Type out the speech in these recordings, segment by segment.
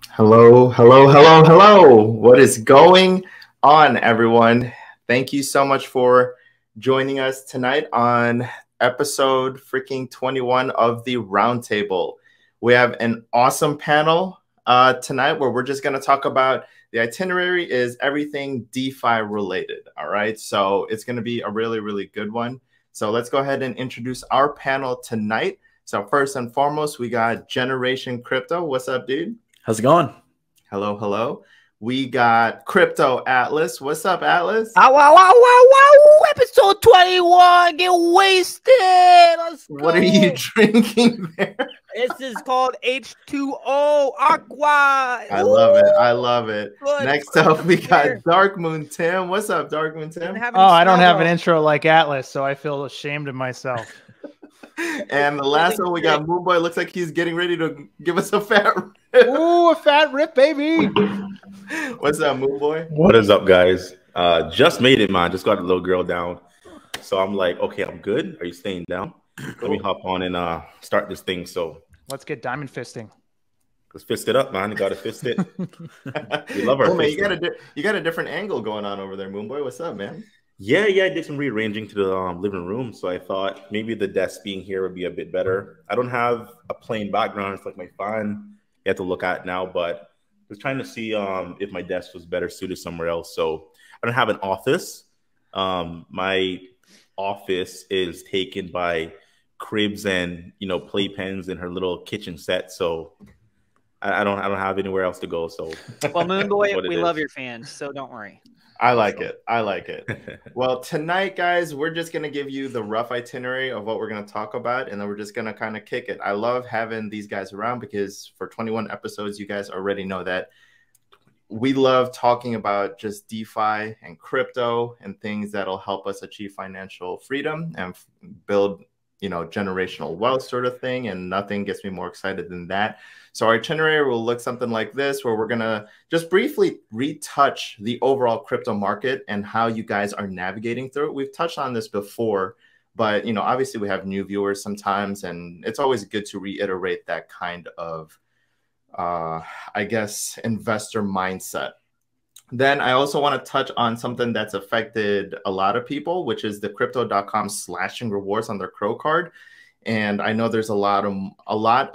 Hello, hello, hello, hello. What is going on, everyone? Thank you so much for joining us tonight on episode freaking 21 of the Roundtable. We have an awesome panel tonight where we're just going to talk about the itinerary is everything DeFi related. All right. So it's going to be a really, really good one. So let's go ahead and introduce our panel tonight. So first and foremost, we got Generation Crypto. What's up, dude? How's it going? Hello, hello. We got Crypto Atlas. What's up, Atlas? Episode 21. Get wasted. Let's go. What are you drinking there? This is called H2O Aqua. I love it. I love it. Good. Next up, we got Dark Moon Tim. What's up, Dark Moon Tim? Oh, I don't have an intro like Atlas, so I feel ashamed of myself. And the last one, we got Moonboy. Looks like he's getting ready to give us a fat rip. Ooh, a fat rip, baby. What's up, Moonboy? What is up, guys? Just made it, man. Just got a little girl down. So I'm like, okay, I'm good. Are you staying down? Cool. Let me hop on and start this thing. So let's get diamond fisting. Let's fist it up, man. You got to fist it. We love our man, you got a different angle going on over there, Moonboy. What's up, man? Yeah, I did some rearranging to the living room. So I thought maybe the desk being here would be a bit better. I don't have a plain background. It's like my phone you have to look at now, but I was trying to see if my desk was better suited somewhere else. So I don't have an office. My office is taken by cribs and playpens and her little kitchen set. So I don't have anywhere else to go. So well, Moonboy, we love your fans, so don't worry. I like it. I like it. Well, tonight, guys, we're just going to give you the rough itinerary of what we're going to talk about, and then we're just going to kind of kick it. I love having these guys around because for 21 episodes, you guys already know that we love talking about just DeFi and crypto and things that'll help us achieve financial freedom and build generational wealth sort of thing, and nothing gets me more excited than that. So our itinerary will look something like this, where we're gonna just briefly retouch the overall crypto market and how you guys are navigating through it. We've touched on this before, but obviously we have new viewers sometimes, and it's always good to reiterate that kind of I guess investor mindset. Then I also want to touch on something that's affected a lot of people, which is the crypto.com slashing rewards on their Crow card. And I know there's a lot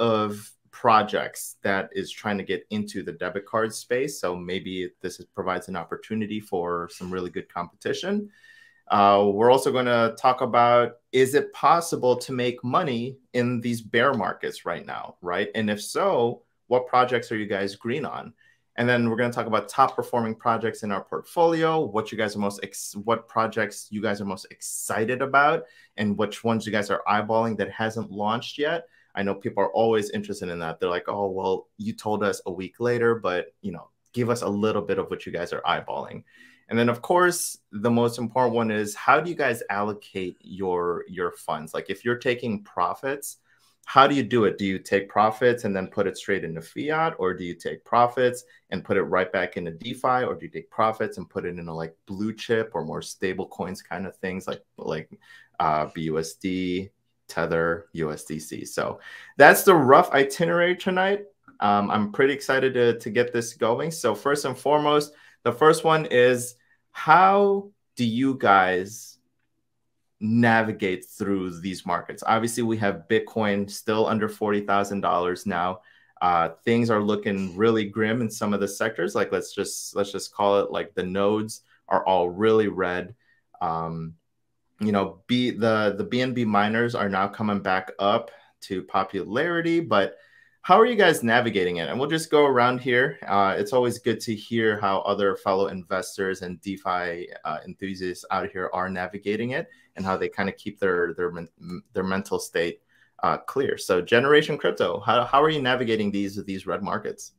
of projects that is trying to get into the debit card space. So maybe this provides an opportunity for some really good competition. We're also going to talk about, is it possible to make money in these bear markets right now, right? And if so, what projects are you guys green on? And then we're going to talk about top performing projects in our portfolio, what projects you guys are most excited about, and which ones you guys are eyeballing that hasn't launched yet. I know people are always interested in that. They're like, oh, well, you told us a week later, but give us a little bit of what you guys are eyeballing. And then, of course, the most important one is, how do you guys allocate your funds? Like, if you're taking profits, how do you do it? Do you take profits and then put it straight into fiat, or do you take profits and put it right back into DeFi, or do you take profits and put it into like blue chip or more stable coins kind of things like BUSD, Tether, USDC? So that's the rough itinerary tonight. I'm pretty excited to get this going. So first and foremost, the first one is, how do you guys navigate through these markets? Obviously, we have Bitcoin still under $40,000 now. Things are looking really grim in some of the sectors. Like let's just call it like the nodes are all really red. The BNB miners are now coming back up to popularity, but how are you guys navigating it? And we'll just go around here. It's always good to hear how other fellow investors and DeFi enthusiasts out here are navigating it, and how they kind of keep their mental state clear. So Generation Crypto, how are you navigating these red markets?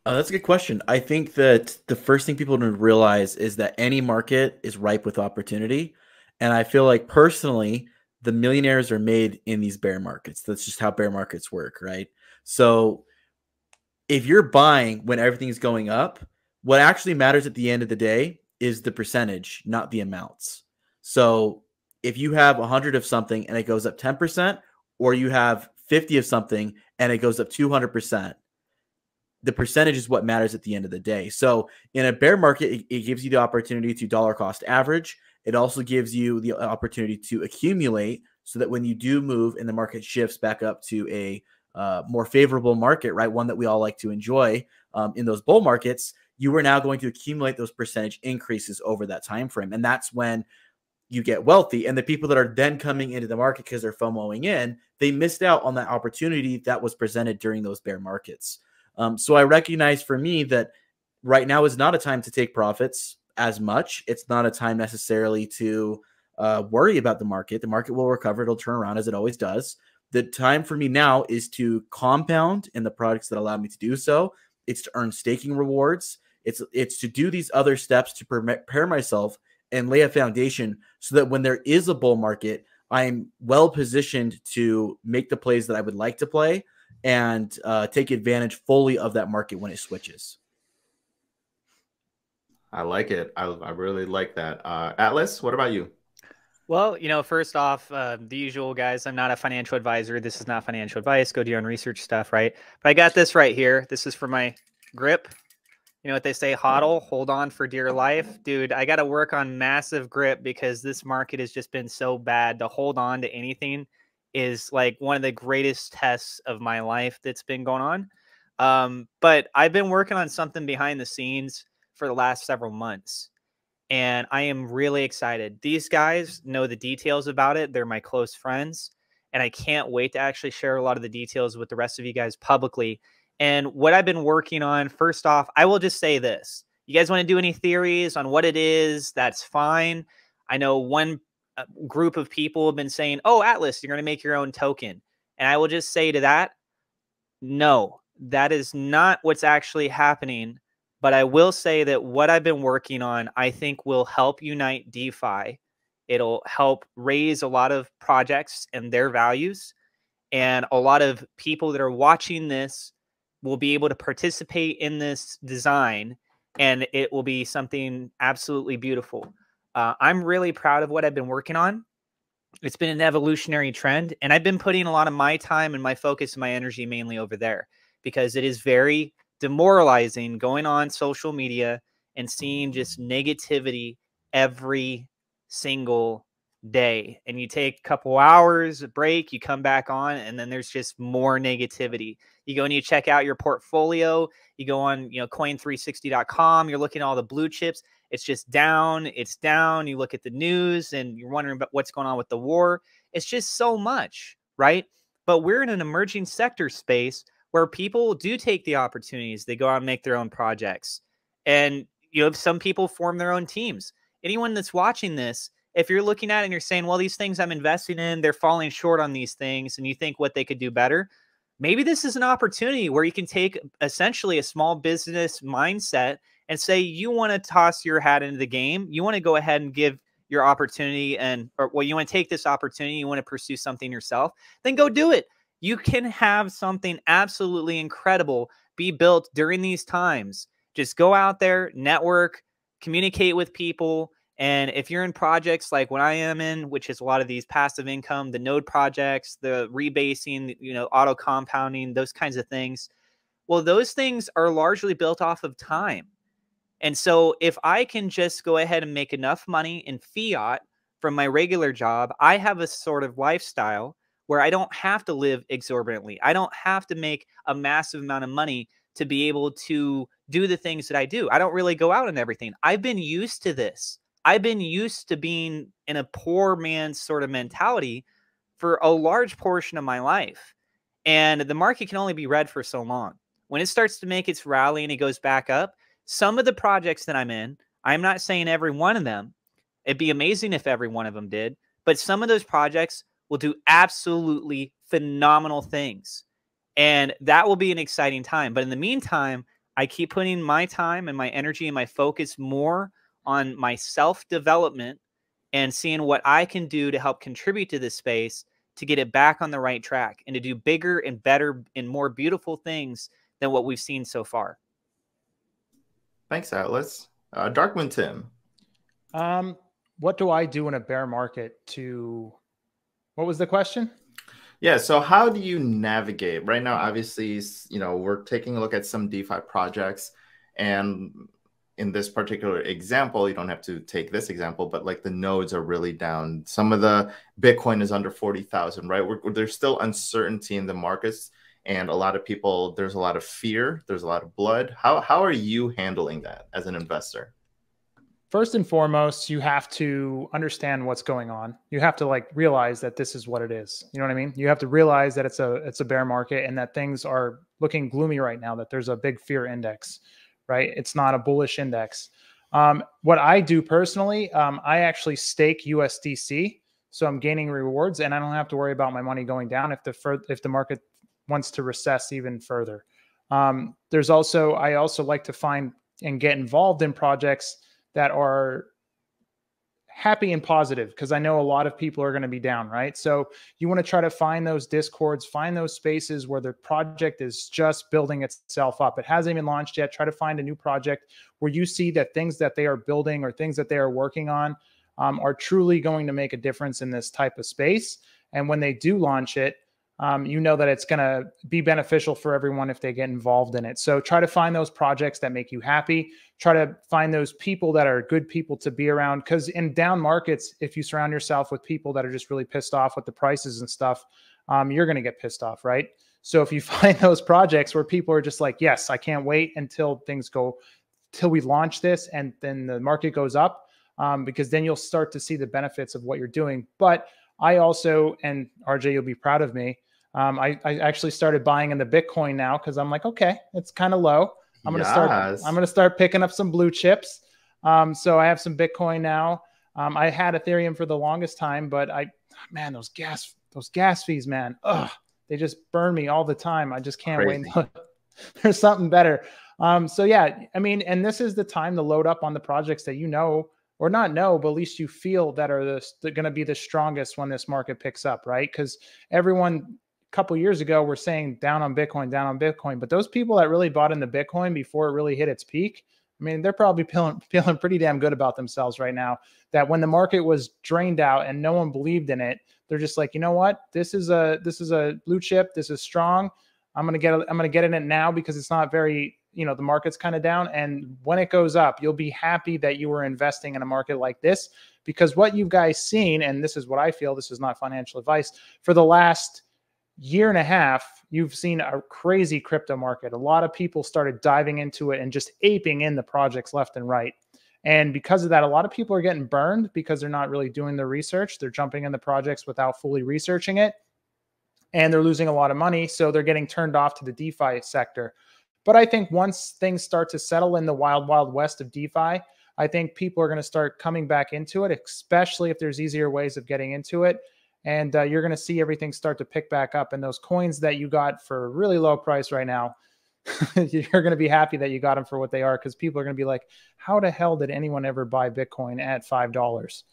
That's a good question. I think that the first thing people need to realize is that any market is ripe with opportunity. And I feel like personally, the millionaires are made in these bear markets. That's just how bear markets work, right? So if you're buying when everything's going up, what actually matters at the end of the day is the percentage, not the amounts. So if you have 100 of something and it goes up 10%, or you have 50 of something and it goes up 200%, the percentage is what matters at the end of the day. So in a bear market, it gives you the opportunity to dollar cost average. It also gives you the opportunity to accumulate so that when you do move and the market shifts back up to a more favorable market, right, one that we all like to enjoy in those bull markets, you are now going to accumulate those percentage increases over that time frame. And that's when you get wealthy. And the people that are then coming into the market because they're FOMOing in, they missed out on that opportunity that was presented during those bear markets. So I recognize for me that right now is not a time to take profits as much. It's not a time necessarily to worry about the market. The market will recover. It'll turn around as it always does. The time for me now is to compound in the products that allow me to do so. It's to earn staking rewards. It's to do these other steps to prepare myself and lay a foundation so that when there is a bull market, I'm well positioned to make the plays that I would like to play and take advantage fully of that market when it switches. I like it. I really like that. Atlas, what about you? Well, you know, first off, the usual guys, I'm not a financial advisor. This is not financial advice. Go do your own research stuff, right? But I got this right here. This is for my grip. You know what they say, hodl, hold on for dear life. Dude, I got to work on massive grip because this market has just been so bad. To hold on to anything is like one of the greatest tests of my life that's been going on. But I've been working on something behind the scenes for the last several months. And I am really excited. These guys know the details about it. They're my close friends. And I can't wait to actually share a lot of the details with the rest of you guys publicly. And what I've been working on, first off, I will just say this. You guys want to do any theories on what it is? That's fine. I know one group of people have been saying, oh, Atlas, you're going to make your own token. And I will just say to that, no, that is not what's actually happening. But I will say that what I've been working on, I think will help unite DeFi. It'll help raise a lot of projects and their values. And a lot of people that are watching this will be able to participate in this design. And it will be something absolutely beautiful. I'm really proud of what I've been working on. It's been an evolutionary trend. And I've been putting a lot of my time and my focus and my energy mainly over there because it is very demoralizing going on social media and seeing just negativity every single day. And you take a couple hours, a break, you come back on, and then there's just more negativity. You go and you check out your portfolio. You go on, coin360.com. You're looking at all the blue chips. It's just down. It's down. You look at the news and you're wondering about what's going on with the war. It's just so much, right? But we're in an emerging sector space where people do take the opportunities. They go out and make their own projects. And, some people form their own teams. Anyone that's watching this, if you're looking at it and you're saying, well, these things I'm investing in, they're falling short on these things, and you think what they could do better, maybe this is an opportunity where you can take essentially a small business mindset and say, you want to toss your hat into the game. You want to go ahead and give your opportunity you want to take this opportunity. You want to pursue something yourself, then go do it. You can have something absolutely incredible be built during these times. Just go out there, network, communicate with people. And if you're in projects like what I am in, which is a lot of these passive income, the node projects, the rebasing, auto compounding, those kinds of things. Well, those things are largely built off of time. And so if I can just go ahead and make enough money in fiat from my regular job, I have a sort of lifestyle where I don't have to live exorbitantly. I don't have to make a massive amount of money to be able to do the things that I do. I don't really go out and everything. I've been used to this. I've been used to being in a poor man's sort of mentality for a large portion of my life. And the market can only be read for so long. When it starts to make its rally and it goes back up, some of the projects that I'm in, I'm not saying every one of them. It'd be amazing if every one of them did. But some of those projects will do absolutely phenomenal things. And that will be an exciting time. But in the meantime, I keep putting my time and my energy and my focus more on my self-development and seeing what I can do to help contribute to this space to get it back on the right track and to do bigger and better and more beautiful things than what we've seen so far. Thanks, Atlas. Darkman Tim. What do I do in a bear market to... What was the question? Yeah. So how do you navigate right now? Obviously, we're taking a look at some DeFi projects, and in this particular example, you don't have to take this example, but like the nodes are really down. Some of the Bitcoin is under 40,000, right? There's still uncertainty in the markets, and a lot of people, there's a lot of fear, there's a lot of blood. How are you handling that as an investor? First and foremost, you have to understand what's going on. You have to like realize that this is what it is. You know what I mean? You have to realize that it's a bear market and that things are looking gloomy right now, that there's a big fear index, right? It's not a bullish index. What I do personally, I actually stake USDC. So I'm gaining rewards and I don't have to worry about my money going down if the market wants to recess even further. I also like to find and get involved in projects that are happy and positive, because I know a lot of people are going to be down, right? So you want to try to find those discords, find those spaces where the project is just building itself up. It hasn't even launched yet. Try to find a new project where you see that things that they are building or things that they are working on are truly going to make a difference in this type of space. And when they do launch it, you know that it's going to be beneficial for everyone if they get involved in it. So try to find those projects that make you happy. Try to find those people that are good people to be around. Because in down markets, if you surround yourself with people that are just really pissed off with the prices and stuff, you're going to get pissed off, right? So if you find those projects where people are just like, yes, I can't wait until we launch this and then the market goes up, because then you'll start to see the benefits of what you're doing. But I also, and RJ, you'll be proud of me, I actually started buying in the Bitcoin now because I'm like, okay, it's kind of low. I'm gonna start picking up some blue chips. So I have some Bitcoin now. I had Ethereum for the longest time, but man, those gas fees, man, they just burn me all the time. I just can't wait until there's something better. So yeah, I mean, and this is the time to load up on the projects that you know, or not know, but at least you feel that are going to be the strongest when this market picks up, right? Because everyone a couple years ago were saying down on Bitcoin, but those people that really bought into Bitcoin before it really hit its peak, I mean, they're probably feeling pretty damn good about themselves right now. That when the market was drained out and no one believed in it, they're just like, you know what? This is a blue chip. This is strong. I'm gonna get in it now because it's not very, the market's kind of down. And when it goes up, you'll be happy that you were investing in a market like this, because what you guys seen, and this is what I feel, this is not financial advice, for the last year and a half, you've seen a crazy crypto market. A lot of people started diving into it and just aping in the projects left and right. And because of that, a lot of people are getting burned because they're not really doing the research. They're jumping in the projects without fully researching it, and they're losing a lot of money. So they're getting turned off to the DeFi sector. But I think once things start to settle in the wild, wild west of DeFi, I think people are going to start coming back into it, especially if there's easier ways of getting into it. And you're going to see everything start to pick back up. And those coins that you got for a really low price right now, you're going to be happy that you got them for what they are, because people are going to be like, how the hell did anyone ever buy Bitcoin at $5?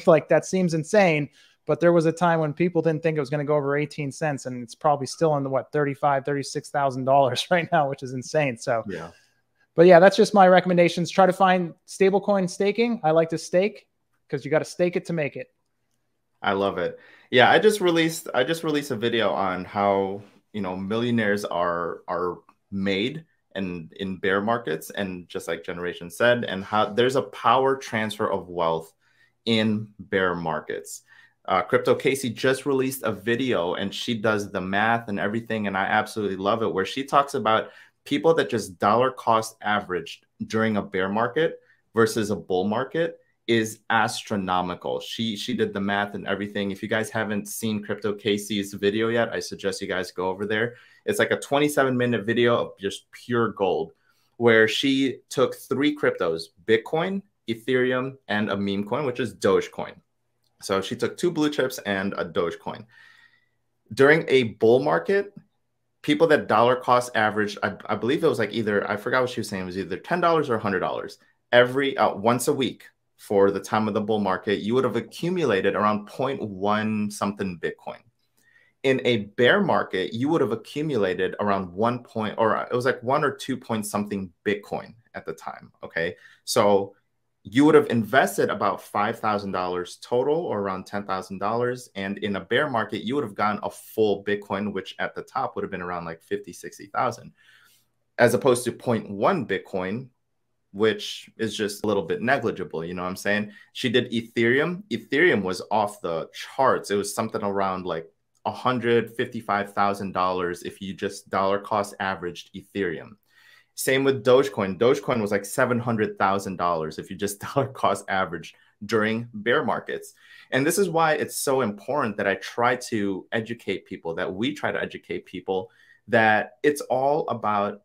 Like that seems insane. But there was a time when people didn't think it was going to go over 18 cents, and it's probably still in the $35,000, $36,000 right now, which is insane. So, yeah. But yeah, that's just my recommendations. Try to find stablecoin staking. I like to stake because you got to stake it to make it. I love it. Yeah, I just released a video on how, millionaires are made and in bear markets, and just like Generation said, and how there's a power transfer of wealth in bear markets. Crypto Casey just released a video, and she does the math and everything, and I absolutely love it, where she talks about people that just dollar cost averaged during a bear market versus a bull market is astronomical. She did the math and everything. If you guys haven't seen Crypto Casey's video yet, I suggest you guys go over there. It's like a 27-minute video of just pure gold, where she took 3 cryptos: Bitcoin, Ethereum, and a meme coin, which is Dogecoin. So she took 2 blue chips and a Dogecoin. During a bull market, people that dollar cost averaged, I believe it was like either, I forgot what she was saying, it was either $10 or $100 every once a week. For the time of the bull market, you would have accumulated around 0.1 something Bitcoin. In a bear market, you would have accumulated around 1 point, or it was like 1 or 2 point something Bitcoin at the time. Okay. So you would have invested about $5,000 total, or around $10,000. And in a bear market, you would have gotten a full Bitcoin, which at the top would have been around like 50, 60,000, as opposed to 0.1 Bitcoin, which is just a little bit negligible. You know what I'm saying? She did Ethereum. Ethereum was off the charts. It was something around like $155,000 if you just dollar cost averaged Ethereum. Same with Dogecoin. Dogecoin was like $700,000 if you just dollar cost average during bear markets. And this is why it's so important that I try to educate people, that we try to educate people, that it's all about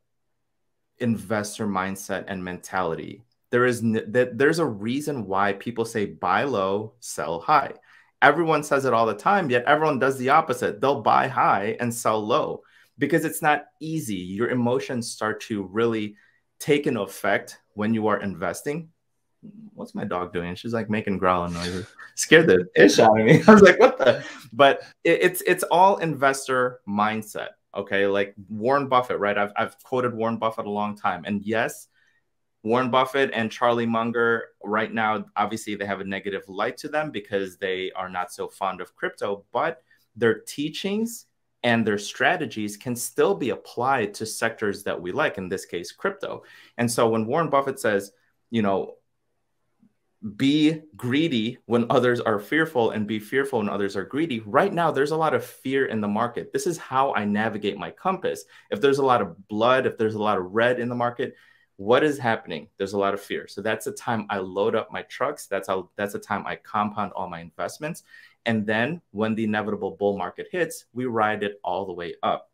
investor mindset and mentality. There's a reason why people say buy low, sell high. Everyone says it all the time, yet everyone does the opposite. They'll buy high and sell low, because it's not easy. Your emotions start to really take an effect when you are investing. What's my dog doing? She's like making growling noises. Scared the ish out of me. I was like, what the? But it's all investor mindset. Okay, like Warren Buffett, right? I've quoted Warren Buffett a long time. And yes, Warren Buffett and Charlie Munger right now, obviously they have a negative light to them because they are not so fond of crypto, but their teachings and their strategies can still be applied to sectors that we like, in this case, crypto. And so when Warren Buffett says, you know, be greedy when others are fearful and be fearful when others are greedy, right now there's a lot of fear in the market. This is how I navigate my compass. If there's a lot of blood, if there's a lot of red in the market, what is happening? There's a lot of fear. So that's the time I load up my trucks. That's the time I compound all my investments. And then when the inevitable bull market hits, we ride it all the way up.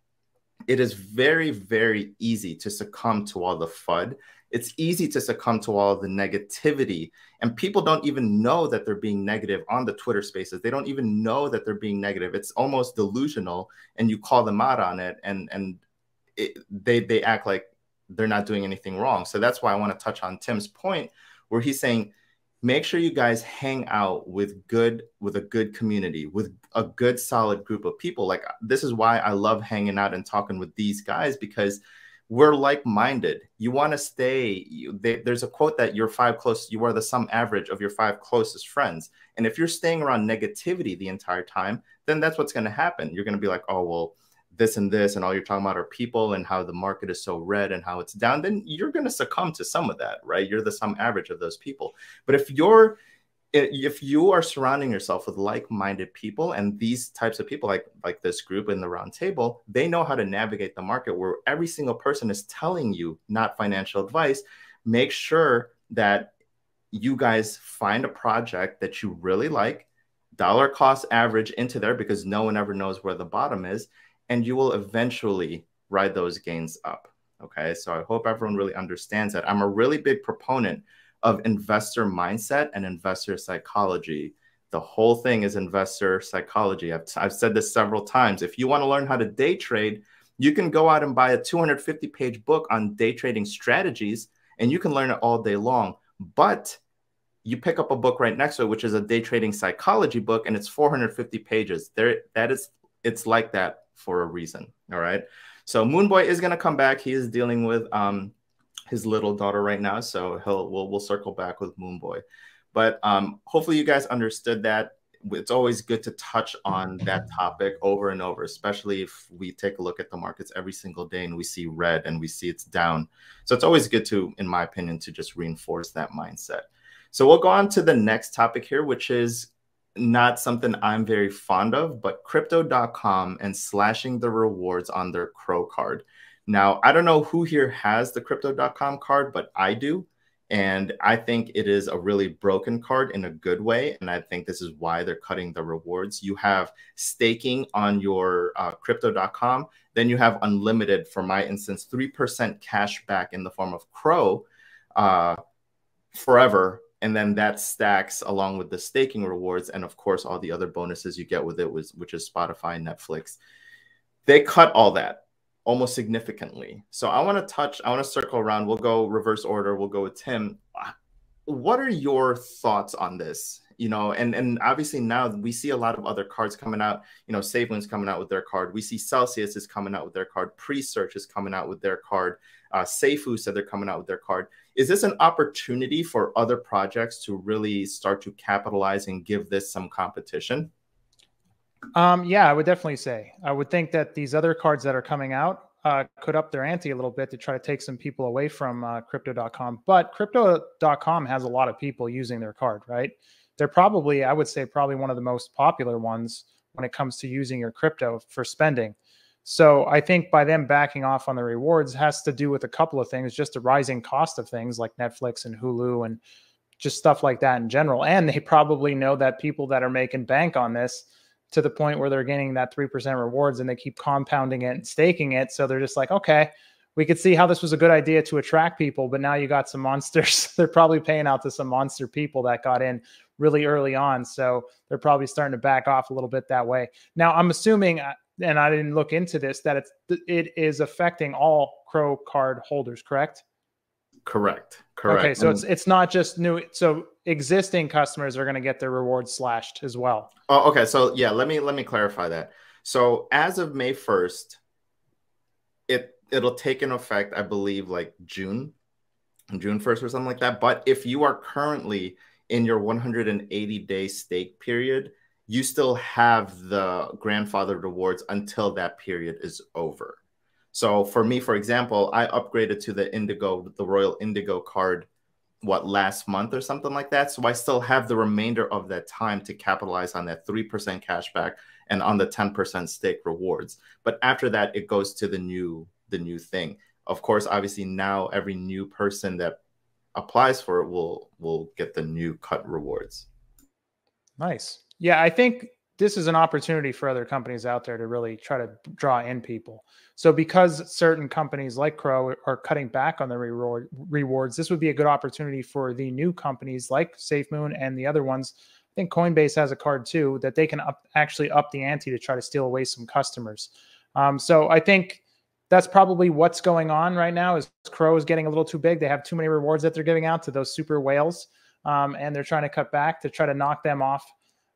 It is very, very easy to succumb to all the FUD. It's easy to succumb to all the negativity. And people don't even know that they're being negative on the Twitter spaces. They don't even know that they're being negative. It's almost delusional. And you call them out on it, and they act like they're not doing anything wrong. So that's why I want to touch on Tim's point, where he's saying, make sure you guys hang out with a good community, with a good, solid group of people. Like, this is why I love hanging out and talking with these guys, because we're like-minded. You want to stay. There's a quote that you are the sum average of your 5 closest friends. And if you're staying around negativity the entire time, then that's what's going to happen. You're going to be like, oh, well, this and this, and all you're talking about are people and how the market is so red and how it's down, then you're going to succumb to some of that, right? You're the sum average of those people. But if you are surrounding yourself with like-minded people, and these types of people, like this group in the round table, they know how to navigate the market, where every single person is telling you not financial advice. Make sure that you guys find a project that you really like, dollar cost average into there, because no one ever knows where the bottom is, and you will eventually ride those gains up. Okay, so I hope everyone really understands that. I'm a really big proponent of investor mindset and investor psychology. The whole thing is investor psychology. I've said this several times. If you want to learn how to day trade, you can go out and buy a 250-page book on day trading strategies, and you can learn it all day long. But you pick up a book right next to it, which is a day trading psychology book, and it's 450 pages. It's like that for a reason. All right. So Moonboy is going to come back. He is dealing with his little daughter right now, so we'll circle back with Moonboy. But hopefully you guys understood that. It's always good to touch on that topic over and over, especially if we take a look at the markets every single day and we see red and we see it's down. So it's always good to, in my opinion, to just reinforce that mindset. So we'll go on to the next topic here, which is not something I'm very fond of, but crypto.com and slashing the rewards on their Crow card. Now, I don't know who here has the crypto.com card, but I do. And I think it is a really broken card in a good way. And I think this is why they're cutting the rewards. You have staking on your crypto.com. Then you have unlimited, for my instance, 3% cash back in the form of Crow forever. And then that stacks along with the staking rewards. And of course, all the other bonuses you get with it, which is Spotify, Netflix. They cut all that almost significantly. So I want to circle around. We'll go reverse order. We'll go with Tim. What are your thoughts on this? you know, and obviously now we see a lot of other cards coming out. You know, SafeMoon's coming out with their card. We see Celsius is coming out with their card. Presearch is coming out with their card. Seifu said they're coming out with their card. Is this an opportunity for other projects to really start to capitalize and give this some competition? Yeah, I would definitely say. I would think that these other cards that are coming out could up their ante a little bit to try to take some people away from crypto.com. But crypto.com has a lot of people using their card, right? They're probably, I would say, probably one of the most popular ones when it comes to using your crypto for spending. So I think by them backing off on the rewards has to do with a couple of things, just the rising cost of things like Netflix and Hulu and just stuff like that in general. And they probably know that people that are making bank on this to the point where they're getting that 3% rewards and they keep compounding it and staking it. So they're just like, okay, we could see how this was a good idea to attract people, but now you got some monsters. They're probably paying out to some monster people that got in really early on. So they're probably starting to back off a little bit that way. Now I'm assuming, and I didn't look into this, that it is affecting all Crow card holders, correct? Correct. Okay, so it's not just new. So existing customers are going to get their rewards slashed as well. Oh, okay. So yeah, let me clarify that. So as of May 1st, it'll take in effect, I believe, like June 1st or something like that. But if you are currently in your 180-day stake period, you still have the grandfathered rewards until that period is over. So for me, for example, I upgraded to the Royal Indigo card, last month or something like that. So I still have the remainder of that time to capitalize on that 3% cashback and on the 10% stake rewards. But after that, it goes to the new thing. Of course, obviously now every new person that applies for it will get the new cut rewards. Nice. Yeah, I think this is an opportunity for other companies out there to really try to draw in people. So because certain companies like Crow are cutting back on the rewards, this would be a good opportunity for the new companies like SafeMoon and the other ones. I think Coinbase has a card too that they can actually up the ante to try to steal away some customers. So I think that's probably what's going on right now is Crow is getting a little too big. They have too many rewards that they're giving out to those super whales. And they're trying to cut back to try to knock them off.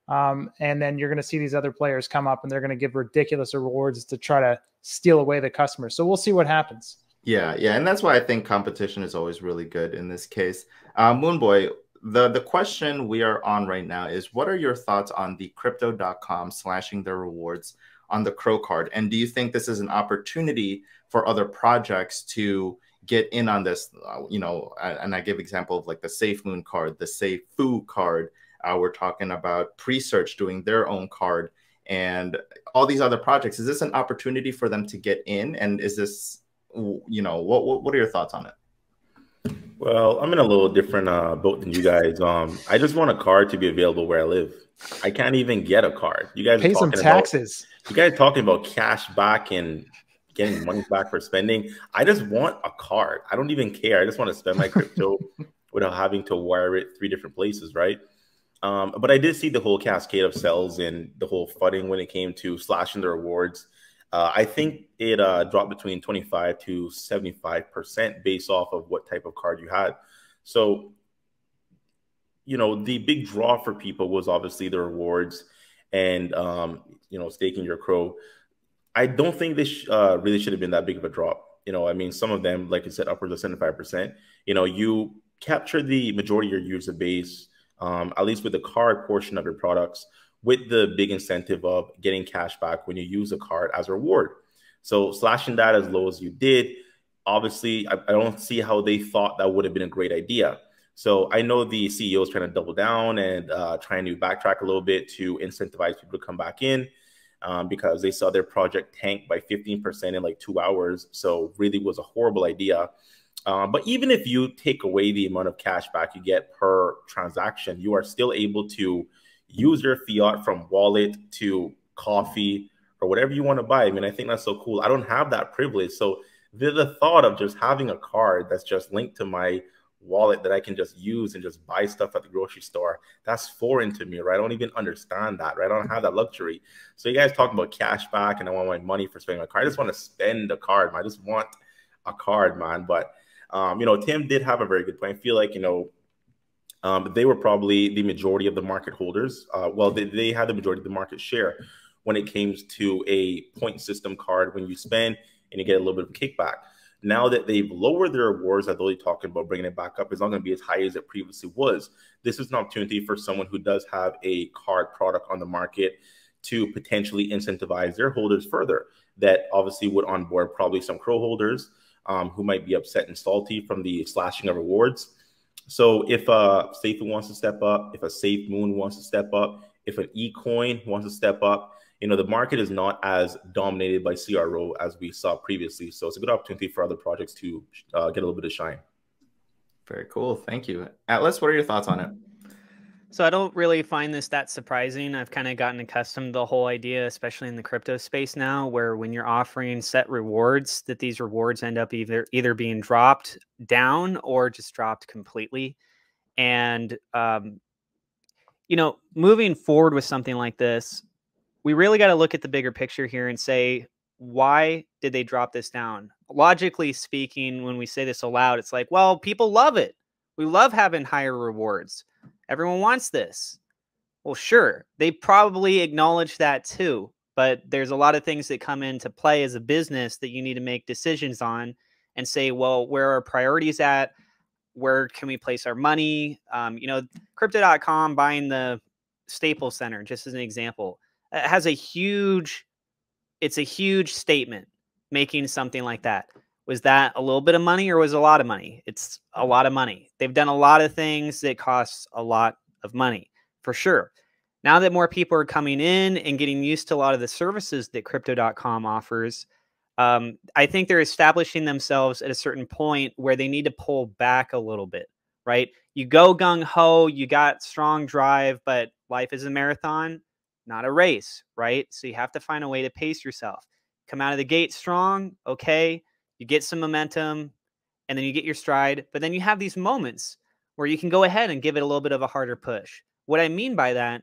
And then you're going to see these other players come up and they're going to give ridiculous rewards to try to steal away the customers. So we'll see what happens. Yeah. And that's why I think competition is always really good in this case. Moonboy, the question we are on right now is, what are your thoughts on the crypto.com slashing their rewards on the Crow card? And do you think this is an opportunity for other projects to get in on this? And I give example of like the SafeMoon card, the Seifu card. We're talking about Presearch doing their own card and all these other projects. Is this an opportunity for them to get in? And is this, what are your thoughts on it? Well, I'm in a little different boat than you guys. I just want a card to be available where I live. I can't even get a card. You guys pay some taxes. You guys talking about cash back and getting money back for spending. I just want a card. I don't even care. I just want to spend my crypto without having to wire it 3 different places, right? But I did see the whole cascade of sells and the whole flooding when it came to slashing the rewards. I think it dropped between 25 to 75% based off of what type of card you had. So, the big draw for people was obviously the rewards and, staking your Crow. I don't think this really should have been that big of a drop. Some of them, like I said, upwards of 75%. You capture the majority of your user base, at least with the card portion of your products, with the big incentive of getting cash back when you use a card as a reward. So slashing that as low as you did, obviously, I don't see how they thought that would have been a great idea. So I know the CEO is trying to double down and trying to backtrack a little bit to incentivize people to come back in because they saw their project tank by 15% in like 2 hours. So really was a horrible idea. But even if you take away the amount of cash back you get per transaction, you are still able to use your fiat from wallet to coffee or whatever you want to buy. I think that's so cool. I don't have that privilege. So the thought of just having a card that's just linked to my wallet that I can just use and just buy stuff at the grocery store, that's foreign to me, right? I don't even understand that, right? I don't have that luxury. So you guys talking about cash back and I want my money for spending my card. I just want to spend a card. I just want a card, man. But Tim did have a very good point. I feel like, They were probably the majority of the market holders. Well, they had the majority of the market share when it came to a point system card when you spend and you get a little bit of kickback. Now that they've lowered their rewards, that they're talking about bringing it back up, it's not going to be as high as it previously was. This is an opportunity for someone who does have a card product on the market to potentially incentivize their holders further. That obviously would onboard probably some Crow holders who might be upset and salty from the slashing of rewards. So if a Safe wants to step up, if a Safe Moon wants to step up, if an eCoin wants to step up, you know, the market is not as dominated by CRO as we saw previously. So it's a good opportunity for other projects to get a little bit of shine. Very cool. Thank you. Atlas, what are your thoughts on it? So I don't really find this that surprising. I've kind of gotten accustomed to the whole idea, especially in the crypto space now, where when you're offering set rewards, that these rewards end up either being dropped down or just dropped completely. And, you know, moving forward with something like this, we really got to look at the bigger picture here and say, why did they drop this down? Logically speaking, when we say this aloud, it's like, well, people love it. We love having higher rewards. Everyone wants this. Well, sure, they probably acknowledge that too, but there's a lot of things that come into play as a business that you need to make decisions on and say, well, where are priorities at? Where can we place our money? You know, crypto.com buying the Staples Center, just as an example, it has a huge statement making something like that. Was that a little bit of money or was it a lot of money? It's a lot of money. They've done a lot of things that cost a lot of money, for sure. Now that more people are coming in and getting used to a lot of the services that crypto.com offers, I think they're establishing themselves at a certain point where they need to pull back a little bit, right? You go gung-ho, you got strong drive, but life is a marathon, not a race, right? So you have to find a way to pace yourself. Come out of the gate strong, okay. You get some momentum and then you get your stride, but then you have these moments where you can go ahead and give it a little bit of a harder push. What I mean by that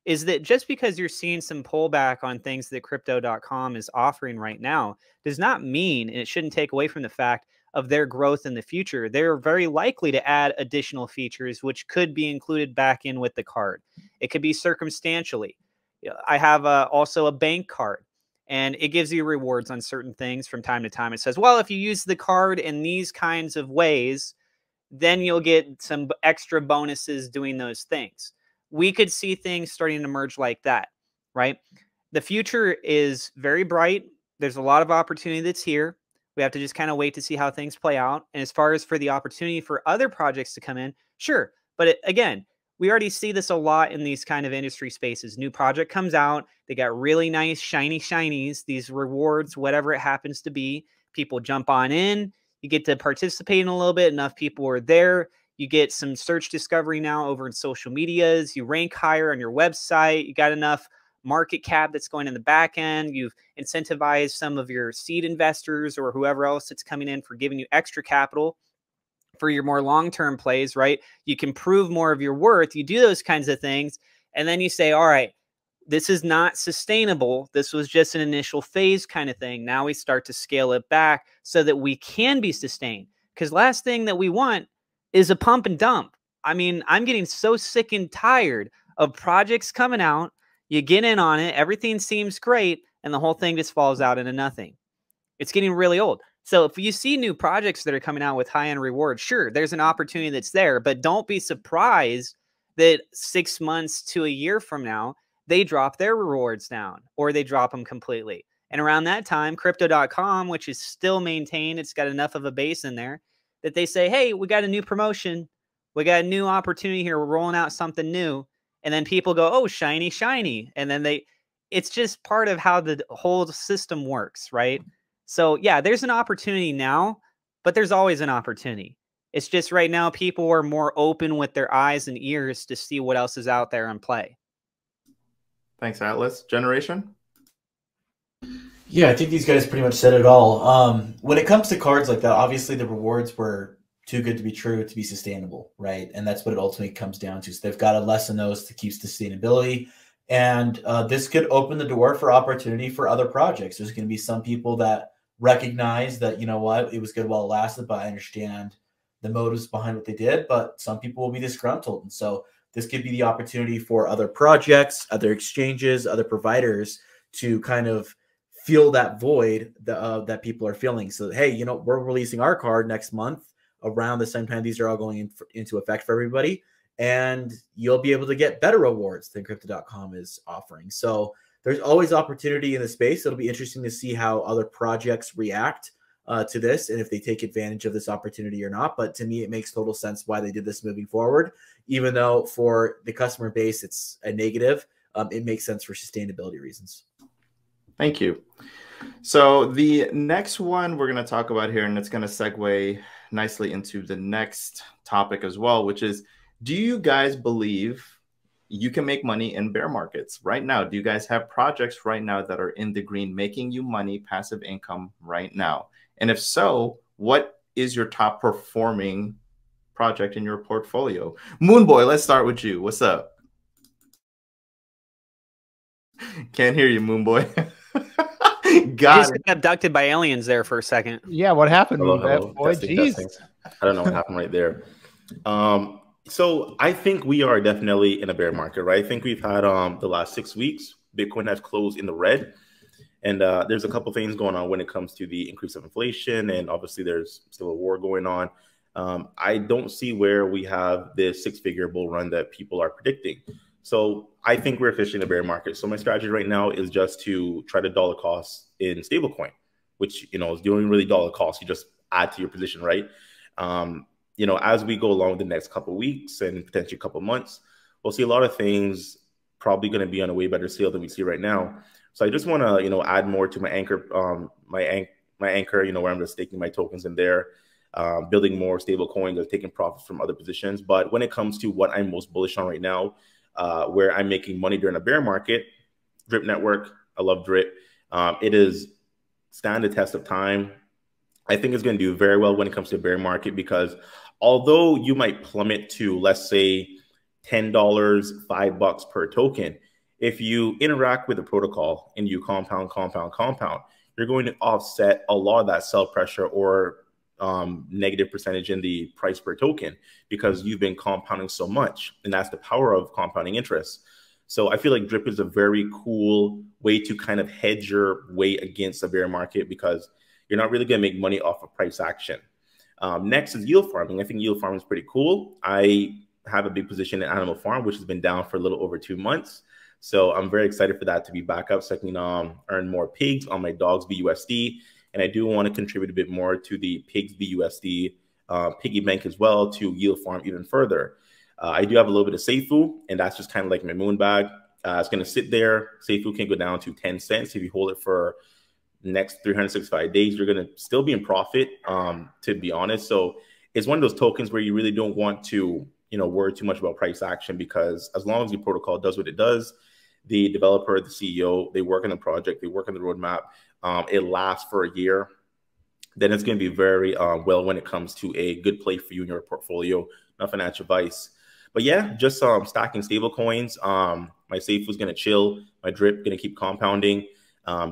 is that just because you're seeing some pullback on things that crypto.com is offering right now does not mean, and it shouldn't take away from the fact of their growth in the future. They're very likely to add additional features, which could be included back in with the card. It could be circumstantially. I have also a bank card. And it gives you rewards on certain things from time to time. It says, well, if you use the card in these kinds of ways, then you'll get some extra bonuses doing those things. We could see things starting to emerge like that, right? The future is very bright. There's a lot of opportunity that's here. We have to just kind of wait to see how things play out. And as far as for the opportunity for other projects to come in, sure. But again, we already see this a lot in these kind of industry spaces. New project comes out. They got really nice, shiny shinies, these rewards, whatever it happens to be. People jump on in. You get to participate in a little bit. Enough people are there. You get some search discovery now over in social medias. You rank higher on your website. You got enough market cap that's going in the back end. You've incentivized some of your seed investors or whoever else that's coming in for giving you extra capital for your more long-term plays, right? You can prove more of your worth. You do those kinds of things. And then you say, all right, this is not sustainable. This was just an initial phase kind of thing. Now we start to scale it back so that we can be sustained. Because last thing that we want is a pump and dump. I mean, I'm getting so sick and tired of projects coming out. You get in on it. Everything seems great. And the whole thing just falls out into nothing. It's getting really old. So if you see new projects that are coming out with high-end rewards, sure, there's an opportunity that's there, but don't be surprised that 6 months to a year from now, they drop their rewards down or they drop them completely. And around that time, crypto.com, which is still maintained, it's got enough of a base in there that they say, hey, we got a new promotion. We got a new opportunity here. We're rolling out something new. And then people go, oh, shiny, shiny. And then it's just part of how the whole system works, right? So yeah, there's an opportunity now, but there's always an opportunity. It's just right now people are more open with their eyes and ears to see what else is out there in play. Thanks, Atlas. Generation? Yeah, I think these guys pretty much said it all. When it comes to cards like that, obviously the rewards were too good to be true to be sustainable, right? And that's what it ultimately comes down to. So they've got to lessen those to keep sustainability. And this could open the door for opportunity for other projects. There's going to be some people that recognize that, you know what, it was good while it lasted, but I understand the motives behind what they did, but some people will be disgruntled. And so this could be the opportunity for other projects, other exchanges, other providers to kind of feel that void that people are feeling. So, hey, you know, we're releasing our card next month around the same time these are all going into effect for everybody. And you'll be able to get better rewards than Crypto.com is offering. So there's always opportunity in the space. It'll be interesting to see how other projects react to this and if they take advantage of this opportunity or not. But to me, it makes total sense why they did this moving forward. Even though for the customer base, it's a negative, it makes sense for sustainability reasons. Thank you. So the next one we're going to talk about here, and it's going to segue nicely into the next topic as well, which is, do you guys believe you can make money in bear markets right now? Do you guys have projects right now that are in the green, making you money, passive income right now? And if so, what is your top performing project in your portfolio? Moonboy, let's start with you. What's up? Can't hear you, Moonboy. Got abducted by aliens there for a second. Yeah, what happened? Hello. Boy, jeez. I don't know what happened right there. So I think we are definitely in a bear market, right? I think we've had the last 6 weeks, Bitcoin has closed in the red. And there's a couple things going on when it comes to the increase of inflation. And obviously there's still a war going on. I don't see where we have this 6-figure bull run that people are predicting. So I think we're officially in a bear market. So my strategy right now is just to try to dollar cost in stablecoin, which, you know, is doing really dollar cost. You just add to your position, right? You know, as we go along the next couple of weeks and potentially a couple of months, we'll see a lot of things probably going to be on a way better sale than we see right now. So I just want to, you know, add more to my anchor, my anchor, you know, where I'm just staking my tokens in there, building more stable coins or taking profits from other positions. But when it comes to what I'm most bullish on right now, where I'm making money during a bear market, Drip Network, I love Drip. It is stand the test of time. I think it's going to do very well when it comes to a bear market, because although you might plummet to, let's say, $10, $5 per token, if you interact with the protocol and you compound, you're going to offset a lot of that sell pressure or negative percentage in the price per token, because you've been compounding so much. And that's the power of compounding interest. So I feel like Drip is a very cool way to kind of hedge your way against a bear market, because you're not really going to make money off of price action. Next is yield farming. I think yield farming is pretty cool. I have a big position in Animal Farm, which has been down for a little over 2 months. So I'm very excited for that to be back up so I can earn more pigs on my dogs BUSD. And I do want to contribute a bit more to the pigs BUSD piggy bank as well to yield farm even further. I do have a little bit of Seifu, and that's just kind of like my moon bag. It's going to sit there. Seifu can go down to 10 cents. If you hold it for next 365 days, you're going to still be in profit, to be honest. So it's one of those tokens where you really don't want to, you know, worry too much about price action, because as long as the protocol does what it does, the developer, the CEO, they work on the project, they work on the roadmap, it lasts for a year, then it's going to be very well when it comes to a good play for you in your portfolio. Not financial advice. But yeah, just stacking stable coins. My Seifu is going to chill. My Drip going to keep compounding.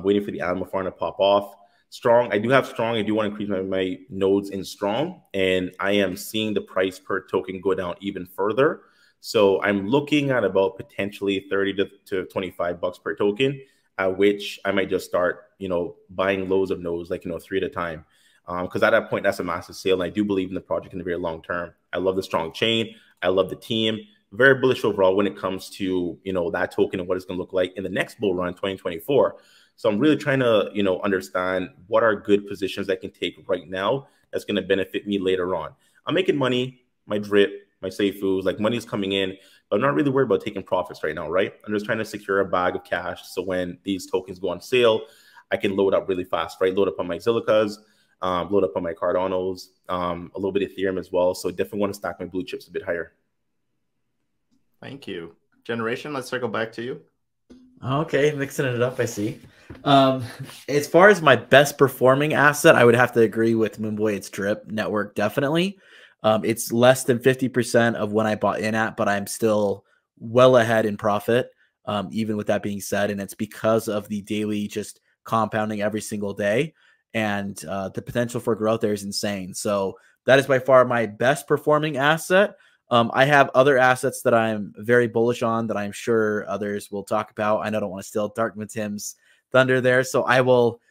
Waiting for the Animal Farm to pop off. Strong, I do have Strong. I do want to increase my nodes in Strong. And I am seeing the price per token go down even further. So I'm looking at about potentially 30 to 25 bucks per token, at which I might just start, you know, buying loads of nodes, like, you know, 3 at a time. Because at that point, that's a massive sale. And I do believe in the project in the very long term. I love the Strong chain. I love the team. Very bullish overall when it comes to, you know, that token and what it's going to look like in the next bull run, 2024. So I'm really trying to, you know, understand what are good positions I can take right now that's going to benefit me later on. I'm making money, my Drip, my Seifus, like money's coming in, but I'm not really worried about taking profits right now, right? I'm just trying to secure a bag of cash, so when these tokens go on sale, I can load up really fast, right? Load up on my Zilicas, load up on my Cardanos, a little bit of Ethereum as well. So definitely want to stack my blue chips a bit higher. Thank you. Generation, let's circle back to you. Okay, mixing it up, I see. As far as my best performing asset, I would have to agree with Moonboy. It's Drip Network, definitely. It's less than 50% of when I bought in at, but I'm still well ahead in profit, even with that being said. And it's because of the daily just compounding every single day. and the potential for growth there is insane. So that is by far my best performing asset. I have other assets that I'm very bullish on that I'm sure others will talk about. I don't want to steal Darkman Tim's thunder there, so I will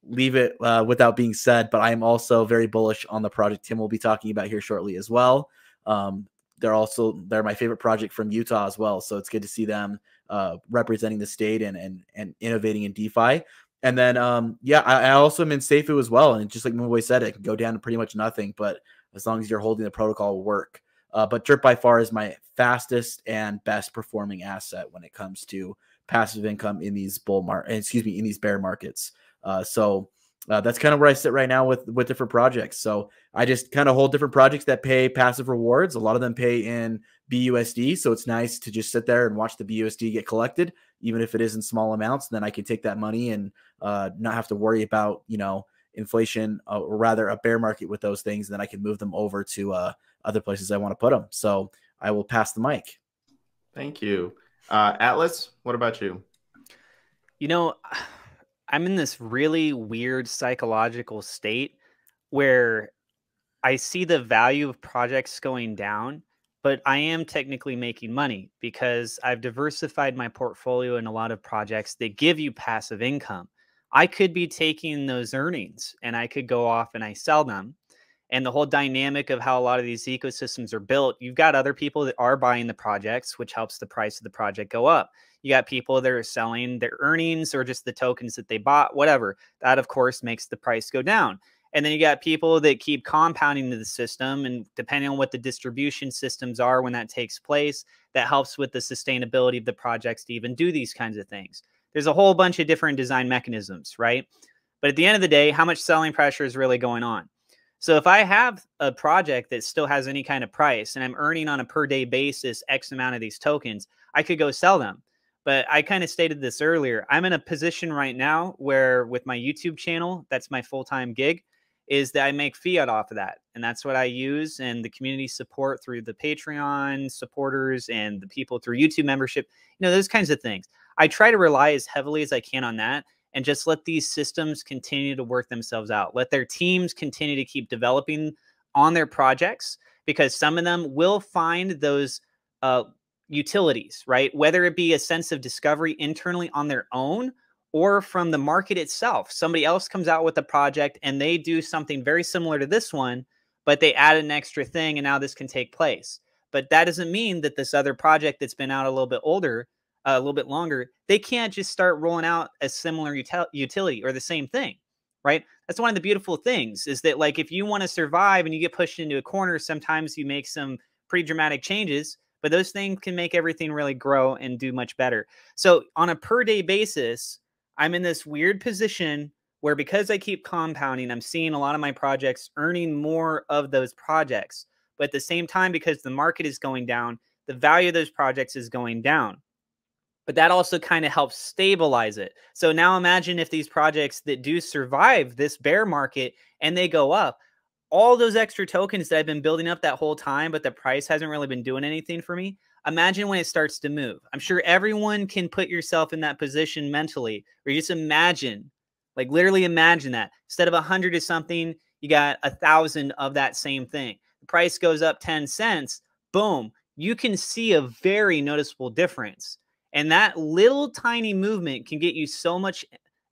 leave it without being said, but I am also very bullish on the project Tim will be talking about here shortly as well. They're my favorite project from Utah as well, so it's good to see them representing the state and innovating in DeFi. And then I also am in Seifu as well, and just like Moonboy said, it can go down to pretty much nothing, but as long as you're holding the protocol, will work. But Drip by far is my fastest and best performing asset when it comes to passive income in these in these bear markets. So that's kind of where I sit right now with different projects. So I just kind of hold different projects that pay passive rewards. A lot of them pay in BUSD. So it's nice to just sit there and watch the BUSD get collected, even if it is in small amounts. Then I can take that money and not have to worry about, inflation or rather a bear market with those things. Then I can move them over to other places I want to put them. So I will pass the mic. Thank you. Atlas, what about you? I'm in this really weird psychological state where I see the value of projects going down, but I am technically making money because I've diversified my portfolio in a lot of projects that give you passive income. I could be taking those earnings and I could go off and I sell them. And the whole dynamic of how a lot of these ecosystems are built, you've got other people that are buying the projects, which helps the price of the project go up. You got people that are selling their earnings or just the tokens that they bought, whatever. That, of course, makes the price go down. And then you got people that keep compounding to the system. And depending on what the distribution systems are when that takes place, that helps with the sustainability of the projects to even do these kinds of things. There's a whole bunch of different design mechanisms, right? But at the end of the day, how much selling pressure is really going on? So if I have a project that still has any kind of price and I'm earning on a per day basis X amount of these tokens, I could go sell them. But I kind of stated this earlier. I'm in a position right now where with my YouTube channel, that's my full-time gig, is that I make fiat off of that. And that's what I use. And the community support through the Patreon supporters and the people through YouTube membership, those kinds of things. I try to rely as heavily as I can on that and just let these systems continue to work themselves out. Let their teams continue to keep developing on their projects, because some of them will find those utilities, right? Whether it be a sense of discovery internally on their own or from the market itself. Somebody else comes out with a project and they do something very similar to this one, but they add an extra thing and now this can take place. But that doesn't mean that this other project that's been out a little bit older, a little bit longer, they can't just start rolling out a similar utility or the same thing, right? That's one of the beautiful things is that, like, if you want to survive and you get pushed into a corner, sometimes you make some pretty dramatic changes, but those things can make everything really grow and do much better. So on a per day basis, I'm in this weird position where because I keep compounding, I'm seeing a lot of my projects earning more of those projects. But at the same time, because the market is going down, the value of those projects is going down. But that also kind of helps stabilize it. So now imagine if these projects that do survive this bear market and they go up, all those extra tokens that I've been building up that whole time, but the price hasn't really been doing anything for me. Imagine when it starts to move. I'm sure everyone can put yourself in that position mentally, where you just imagine, like literally imagine that instead of 100 or something, you got 1,000 of that same thing. The price goes up 10 cents. Boom. You can see a very noticeable difference. And that little tiny movement can get you so much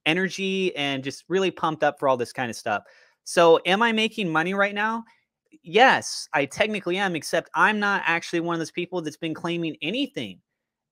energy and just really pumped up for all this kind of stuff. So am I making money right now? Yes, I technically am, except I'm not actually one of those people that's been claiming anything.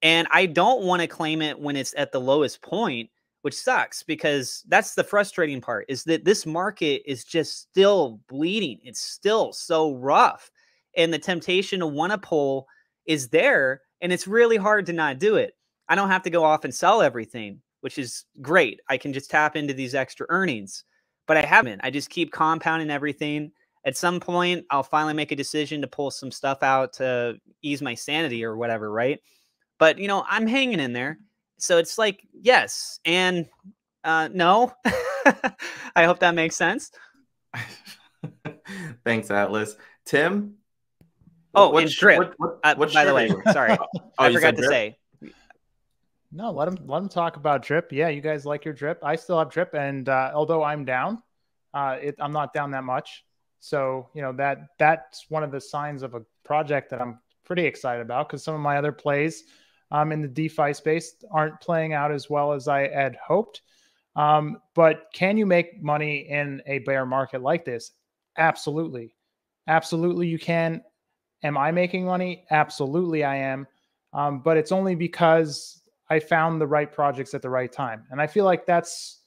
And I don't want to claim it when it's at the lowest point, which sucks, because that's the frustrating part, is that this market is just still bleeding. It's still so rough. And the temptation to want to pull is there, and it's really hard to not do it. I don't have to go off and sell everything, which is great. I can just tap into these extra earnings, but I haven't. I just keep compounding everything. At some point, I'll finally make a decision to pull some stuff out to ease my sanity or whatever, right? But, I'm hanging in there. So it's like, yes and no. I hope that makes sense. Thanks, Atlas. Tim? And Drip. By the way, sorry. I forgot to say. No, let him talk about Drip. Yeah, you guys like your Drip. I still have Drip, and although I'm down, I'm not down that much. So, you know, that's one of the signs of a project that I'm pretty excited about, because some of my other plays in the DeFi space aren't playing out as well as I had hoped. But can you make money in a bear market like this? Absolutely. Absolutely, you can. Am I making money? Absolutely, I am. But it's only because I found the right projects at the right time. And I feel like that's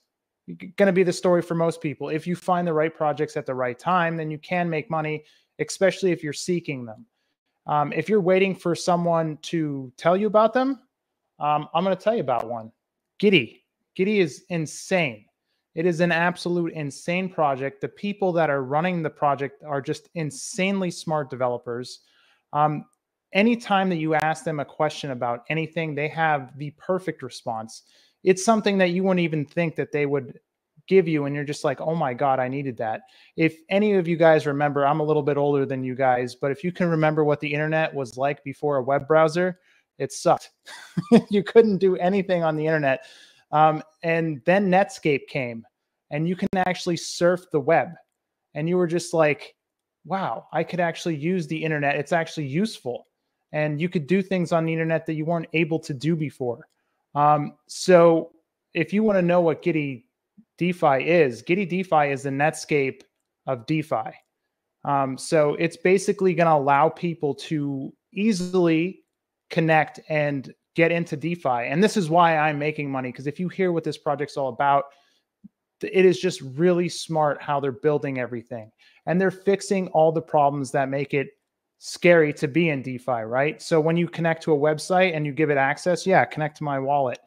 going to be the story for most people. If you find the right projects at the right time, then you can make money, especially if you're seeking them. If you're waiting for someone to tell you about them, I'm going to tell you about one. Giddy. Giddy is insane. It is an absolute insane project. The people that are running the project are just insanely smart developers. Anytime that you ask them a question about anything, they have the perfect response. It's something that you wouldn't even think that they would give you, and you're just like, oh my God, I needed that. If any of you guys remember, I'm a little bit older than you guys, but if you can remember what the internet was like before a web browser, it sucked. You couldn't do anything on the internet. And then Netscape came, and you can actually surf the web. And you were just like, wow, I could actually use the internet. It's actually useful. And you could do things on the internet that you weren't able to do before. So if you want to know what Giddy DeFi is the Netscape of DeFi. So it's basically going to allow people to easily connect and get into DeFi. And this is why I'm making money, because if you hear what this project's all about, it is just really smart how they're building everything. And they're fixing all the problems that make it scary to be in DeFi, right? So when you connect to a website and you give it access, yeah, connect to my wallet.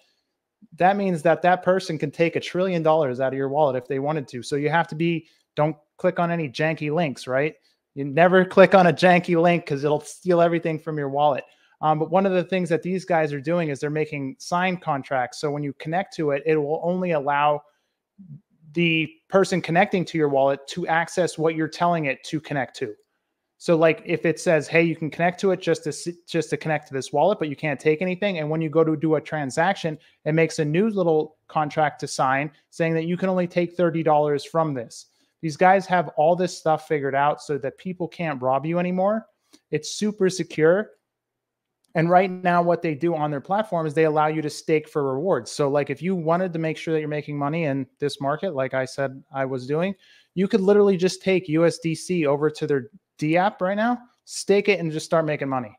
That means that that person can take $1 trillion out of your wallet if they wanted to. So you have to don't click on any janky links, right? You never click on a janky link because it'll steal everything from your wallet. But one of the things that these guys are doing is they're making signed contracts. So when you connect to it, it will only allow the person connecting to your wallet to access what you're telling it to connect to. So like if it says, hey, you can connect to it just to connect to this wallet, but you can't take anything. And when you go to do a transaction, it makes a new little contract to sign saying that you can only take $30 from this. These guys have all this stuff figured out so that people can't rob you anymore. It's super secure. And right now what they do on their platform is they allow you to stake for rewards. So like if you wanted to make sure that you're making money in this market, like I said I was doing, you could literally just take USDC over to their D app right now, stake it, and just start making money.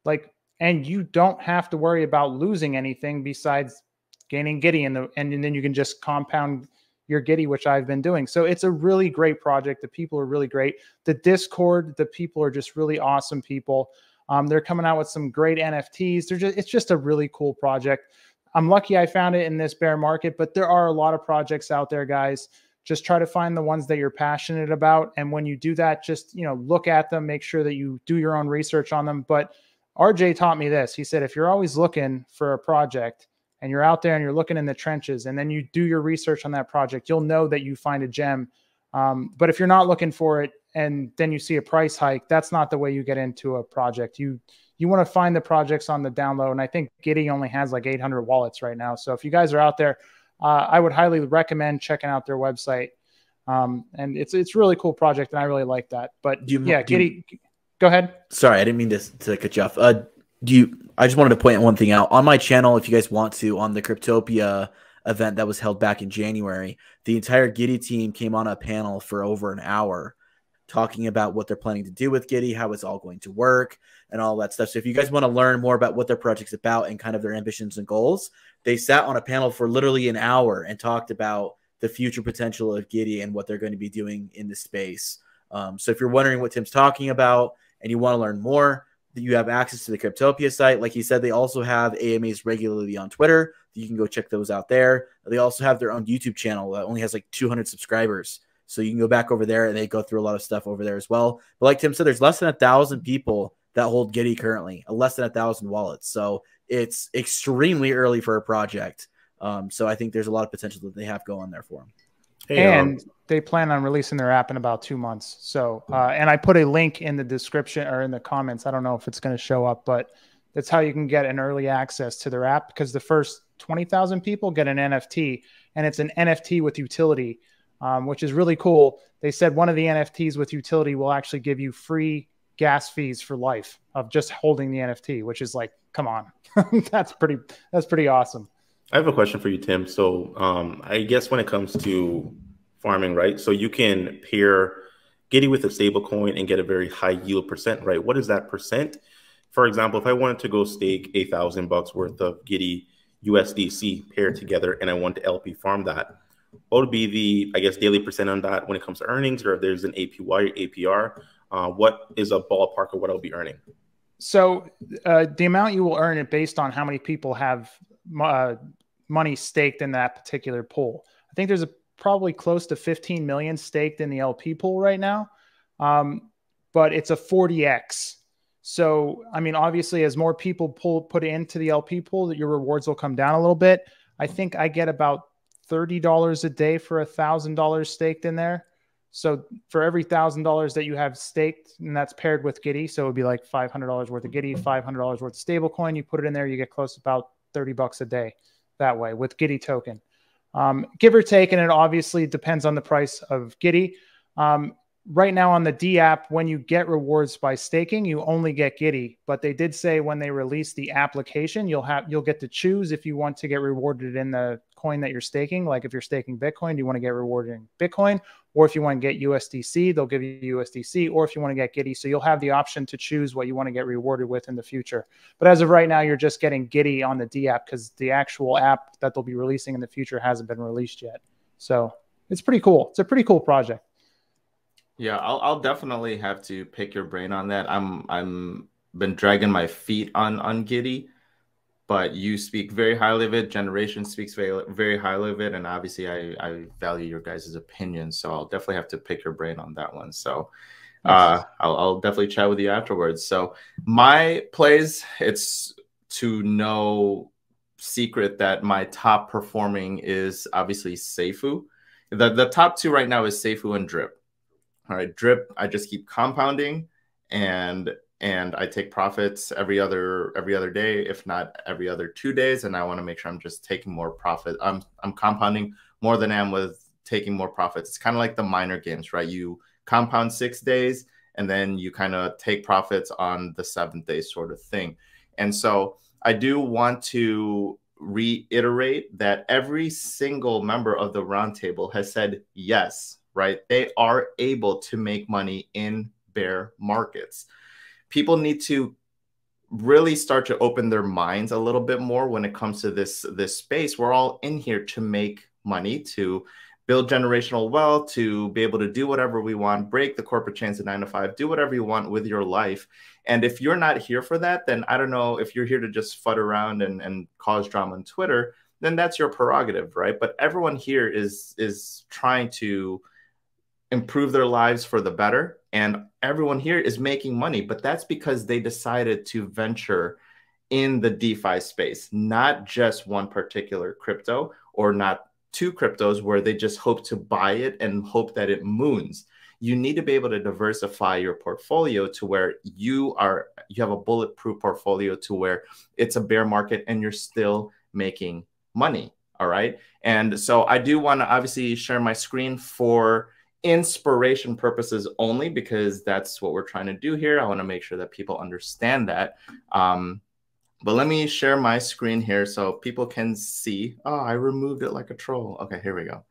Like, and you don't have to worry about losing anything besides gaining Giddy, and then you can just compound your Giddy, which I've been doing. So it's a really great project. The people are really great. The Discord, the people are just really awesome people. They're coming out with some great NFTs. It's just a really cool project. I'm lucky I found it in this bear market, but there are a lot of projects out there, guys. Just try to find the ones that you're passionate about. And when you do that, just, look at them, make sure that you do your own research on them. But RJ taught me this. He said, if you're always looking for a project and you're out there and you're looking in the trenches and then you do your research on that project, you'll know that you find a gem. But if you're not looking for it and then you see a price hike, that's not the way you get into a project. You want to find the projects on the down low. And I think Giddy only has like 800 wallets right now. So if you guys are out there, I would highly recommend checking out their website. And it's a really cool project, and I really like that. But Giddy, go ahead. Sorry, I didn't mean to cut you off. I just wanted to point one thing out. On my channel, if you guys want to, on the Cryptopia event that was held back in January, the entire Giddy team came on a panel for over an hour talking about what they're planning to do with Giddy, how it's all going to work, and all that stuff. So if you guys want to learn more about what their project's about and kind of their ambitions and goals, they sat on a panel for literally an hour and talked about the future potential of Giddy and what they're going to be doing in the space. So if you're wondering what Tim's talking about and you want to learn more, you have access to the Cryptopia site. Like he said, they also have AMAs regularly on Twitter. You can go check those out there. They also have their own YouTube channel that only has like 200 subscribers. So you can go back over there and they go through a lot of stuff over there as well. But like Tim said, there's less than 1,000 people that hold Giddy currently, less than 1,000 wallets. So it's extremely early for a project. So I think there's a lot of potential that they have going there for them. And they plan on releasing their app in about 2 months. So, and I put a link in the description or in the comments. I don't know if it's going to show up, but that's how you can get an early access to their app, because the first 20,000 people get an NFT, and it's an NFT with utility. which is really cool. They said one of the NFTs with utility will actually give you free gas fees for life of just holding the NFT, which is like, come on, that's pretty awesome. I have a question for you, Tim. So I guess when it comes to farming, right? So you can pair Giddy with a stable coin and get a very high yield percent, right? What is that percent? For example, if I wanted to go stake $1,000 worth of Giddy USDC paired together and I want to LP farm that, what would be the, I guess, daily percent on that when it comes to earnings, or if there's an APY or APR? What is a ballpark of what I'll be earning? So the amount you will earn it based on how many people have money staked in that particular pool. I think there's probably close to 15 million staked in the LP pool right now. But it's a 40x. So, I mean, obviously as more people put into the LP pool, that your rewards will come down a little bit. I think I get about $30 a day for $1,000 staked in there. So for every $1,000 that you have staked, and that's paired with Giddy, so it would be like $500 worth of Giddy, $500 worth of stablecoin. You put it in there, you get close to about $30 a day that way with Giddy token. Give or take, and it obviously depends on the price of Giddy. Right now on the D app, when you get rewards by staking, you only get Giddy. But they did say when they release the application, you'll get to choose if you want to get rewarded in the coin that you're staking. Like if you're staking Bitcoin, do you want to get rewarded in Bitcoin? Or if you want to get USDC, they'll give you USDC. Or if you want to get Giddy, so you'll have the option to choose what you want to get rewarded with in the future. But as of right now, you're just getting Giddy on the D app because the actual app that they'll be releasing in the future hasn't been released yet. So it's pretty cool. It's a pretty cool project. Yeah, I'll definitely have to pick your brain on that. I'm been dragging my feet on Giddy, but you speak very highly of it. Generation speaks very highly of it, and obviously I value your guys' opinion. So I'll definitely have to pick your brain on that one. So I'll definitely chat with you afterwards. So my plays, it's to no secret that my top performing is obviously Seifu. The top two right now is Seifu and Drip. All right, Drip, I just keep compounding, and I take profits every other day, if not every other 2 days, and I want to make sure I'm just taking more profit. I'm compounding more than I am with taking more profits. It's kind of like the minor games, right? You compound 6 days, and then you kind of take profits on the 7th day sort of thing. And so I do want to reiterate that every single member of the roundtable has said yes, right? They are able to make money in bear markets. People need to really start to open their minds a little bit more when it comes to this space. We're all in here to make money, to build generational wealth, to be able to do whatever we want, break the corporate chains of 9 to 5, do whatever you want with your life. And if you're not here for that, then I don't know, if you're here to just FUD around and cause drama on Twitter, then that's your prerogative, right? But everyone here is trying to improve their lives for the better, and everyone here is making money, but that's because they decided to venture in the DeFi space, not just one particular crypto or not two cryptos where they just hope to buy it and hope that it moons. You need to be able to diversify your portfolio to where you have a bulletproof portfolio to where it's a bear market and you're still making money. All right. And so I do want to obviously share my screen for inspiration purposes only, because that's what we're trying to do here. I want to make sure that people understand that. But let me share my screen here so people can see. Oh, I removed it like a troll. Okay, here we go.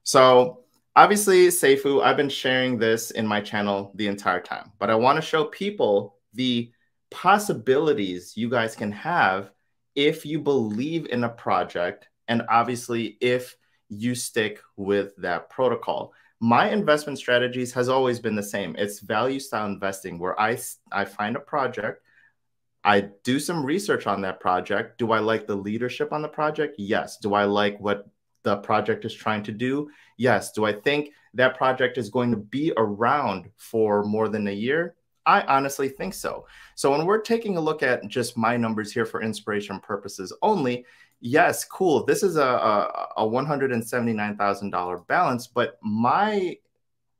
So obviously, Seifu, I've been sharing this in my channel the entire time, but I want to show people the possibilities you guys can have if you believe in a project, and obviously if you stick with that protocol. My investment strategies has always been the same. It's value style investing, where I find a project, I do some research on that project. Do I like the leadership on the project? Yes. Do I like what the project is trying to do? Yes. Do I think that project is going to be around for more than a year? I honestly think so. So when we're taking a look at just my numbers here for inspiration purposes only, yes, cool. This is a $179,000 balance, but my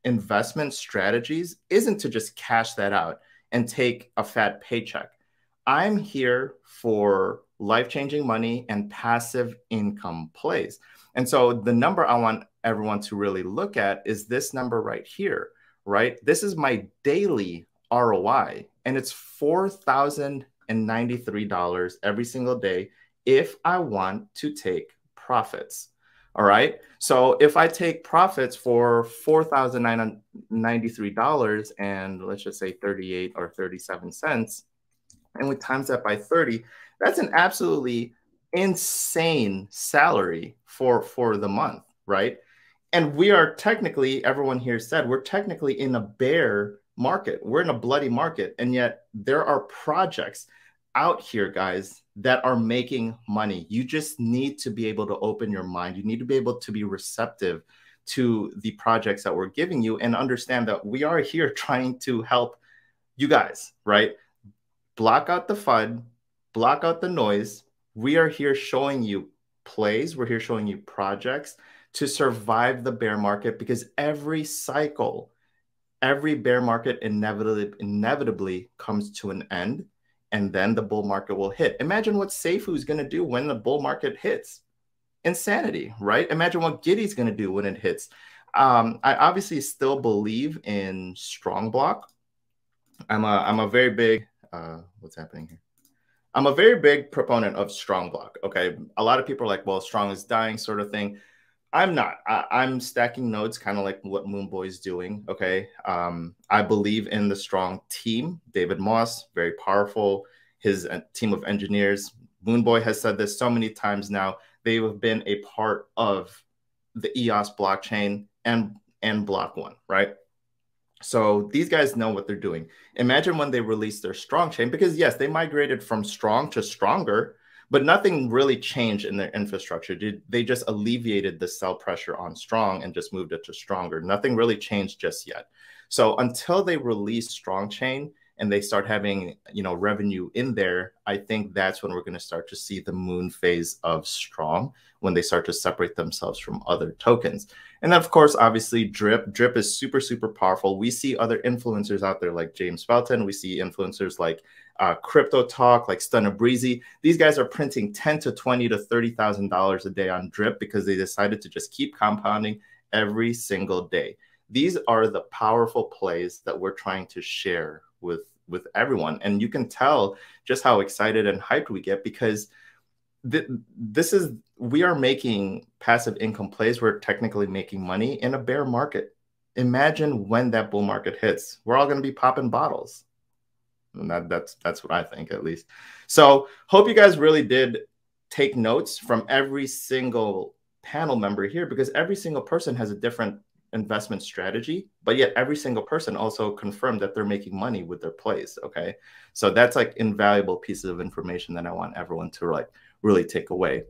investment strategies isn't to just cash that out and take a fat paycheck. I'm here for life-changing money, and passive income plays. And so the number I want everyone to really look at is this number right here, right? This is my daily ROI, and it's $4,093 every single day if I want to take profits. All right. So if I take profits for $4,993 and let's just say 38 or 37 cents, and we times that by 30, that's an absolutely insane salary for the month, right? And we are technically, everyone here said, we're technically in a bear market. We're in a bloody market. And yet there are projects out here, guys, that are making money. You just need to be able to open your mind. You need to be able to be receptive to the projects that we're giving you and understand that we are here trying to help you guys, right? Block out the FUD, block out the noise. We are here showing you plays. We're here showing you projects to survive the bear market, because every cycle, every bear market inevitably comes to an end, and then the bull market will hit. Imagine what Seifu is going to do when the bull market hits. Insanity, right? Imagine what Giddy's going to do when it hits. I obviously still believe in strong block. I'm a very big, what's happening here? I'm a very big proponent of strong block. Okay. A lot of people are like, well, strong is dying sort of thing. I'm not. I'm stacking nodes, kind of like what Moonboy is doing. Okay. I believe in the strong team. David Moss, very powerful. His team of engineers. Moonboy has said this so many times now. They have been a part of the EOS blockchain and Block One, right? So these guys know what they're doing. Imagine when they released their strong chain, because yes, they migrated from strong to stronger, but nothing really changed in their infrastructure. They just alleviated the sell pressure on strong and just moved it to stronger. Nothing really changed just yet. So until they release strong chain and they start having, you know, revenue in there, I think that's when we're going to start to see the moon phase of strong, when they start to separate themselves from other tokens. And of course, obviously, Drip is super, super powerful. We see other influencers out there like James Felton. We see influencers like Crypto Talk, like Stunner Breezy. These guys are printing $10,000 to $20,000 to $30,000 a day on Drip because they decided to just keep compounding every single day. These are the powerful plays that we're trying to share with everyone. And you can tell just how excited and hyped we get, because we are making passive income plays. We're technically making money in a bear market. Imagine when that bull market hits, we're all going to be popping bottles. And that's what I think, at least. So hope you guys really did take notes from every single panel member here, because every single person has a different investment strategy, but yet every single person also confirmed that they're making money with their plays. Okay. So that's like invaluable pieces of information that I want everyone to like really take away.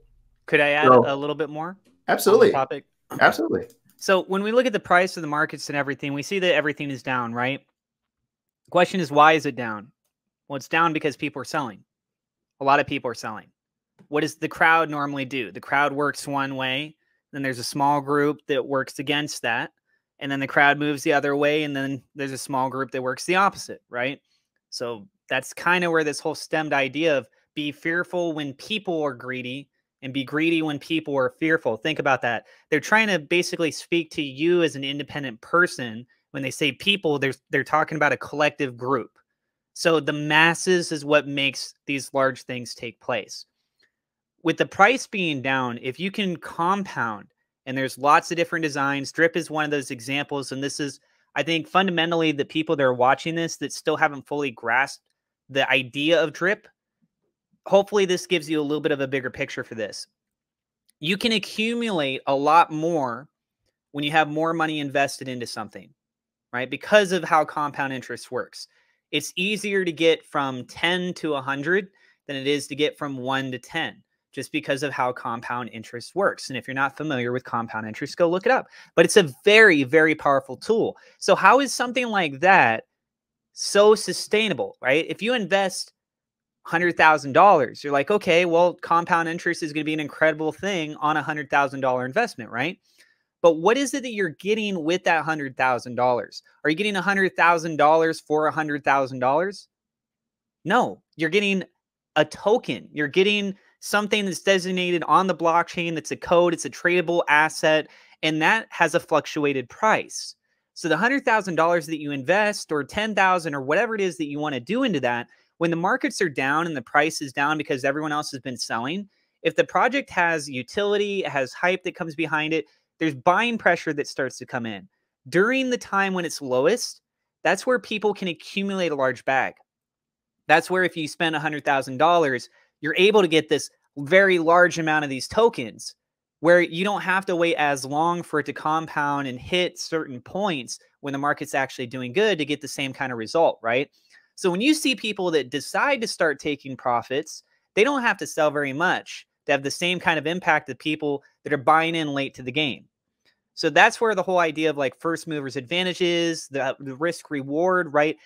Could I add a little bit more? Absolutely. On the topic? Absolutely. So when we look at the price of the markets and everything, we see that everything is down, right? The question is, why is it down? Well, it's down because people are selling. A lot of people are selling. What does the crowd normally do? The crowd works one way. Then there's a small group that works against that. And then the crowd moves the other way. And then there's a small group that works the opposite, right? So that's kind of where this whole stemmed idea of be fearful when people are greedy and be greedy when people are fearful. Think about that. They're trying to basically speak to you as an independent person. When they say people, they're talking about a collective group. So the masses is what makes these large things take place. With the price being down, if you can compound, and there's lots of different designs, Drip is one of those examples. And this is, I think, fundamentally the people that are watching this that still haven't fully grasped the idea of Drip. Hopefully this gives you a little bit of a bigger picture for this. You can accumulate a lot more when you have more money invested into something, right? Because of how compound interest works. It's easier to get from 10 to 100 than it is to get from 1 to 10. Just because of how compound interest works. And if you're not familiar with compound interest, go look it up. But it's a very, very powerful tool. So how is something like that so sustainable, right? If you invest $100,000, you're like, okay, well, compound interest is going to be an incredible thing on a $100,000 investment, right? But what is it that you're getting with that $100,000? Are you getting $100,000 for $100,000? No, you're getting a token. You're getting something that's designated on the blockchain. That's a code. It's a tradable asset. And that has a fluctuated price. So the $100,000 that you invest, or 10,000, or whatever it is that you want to do into that, when the markets are down and the price is down because everyone else has been selling, if the project has utility, has hype that comes behind it, there's buying pressure that starts to come in. During the time when it's lowest, that's where people can accumulate a large bag. That's where if you spend $100,000, you're able to get this very large amount of these tokens, where you don't have to wait as long for it to compound and hit certain points when the market's actually doing good to get the same kind of result, right? So when you see people that decide to start taking profits, they don't have to sell very much to have the same kind of impact that people that are buying in late to the game. So that's where the whole idea of like first movers advantages, the risk reward, right?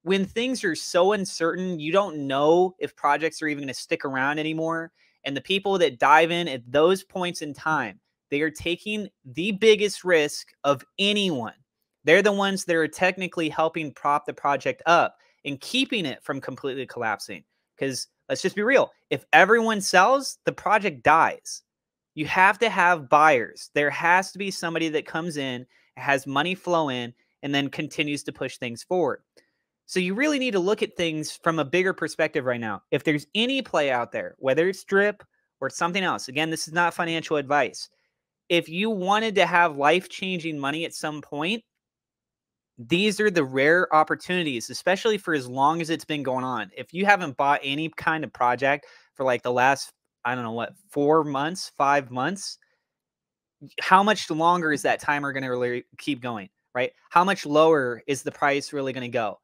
When things are so uncertain, you don't know if projects are even going to stick around anymore. And the people that dive in at those points in time, they are taking the biggest risk of anyone. They're the ones that are technically helping prop the project up and keeping it from completely collapsing. Because let's just be real. If everyone sells, the project dies. You have to have buyers. There has to be somebody that comes in, has money flow in, and then continues to push things forward. So you really need to look at things from a bigger perspective right now. If there's any play out there, whether it's drip or it's something else, again, this is not financial advice. If you wanted to have life-changing money at some point, these are the rare opportunities, especially for as long as it's been going on. If you haven't bought any kind of project for like the last, I don't know what, 4 months, 5 months, how much longer is that timer going to really keep going, right? How much lower is the price really going to go?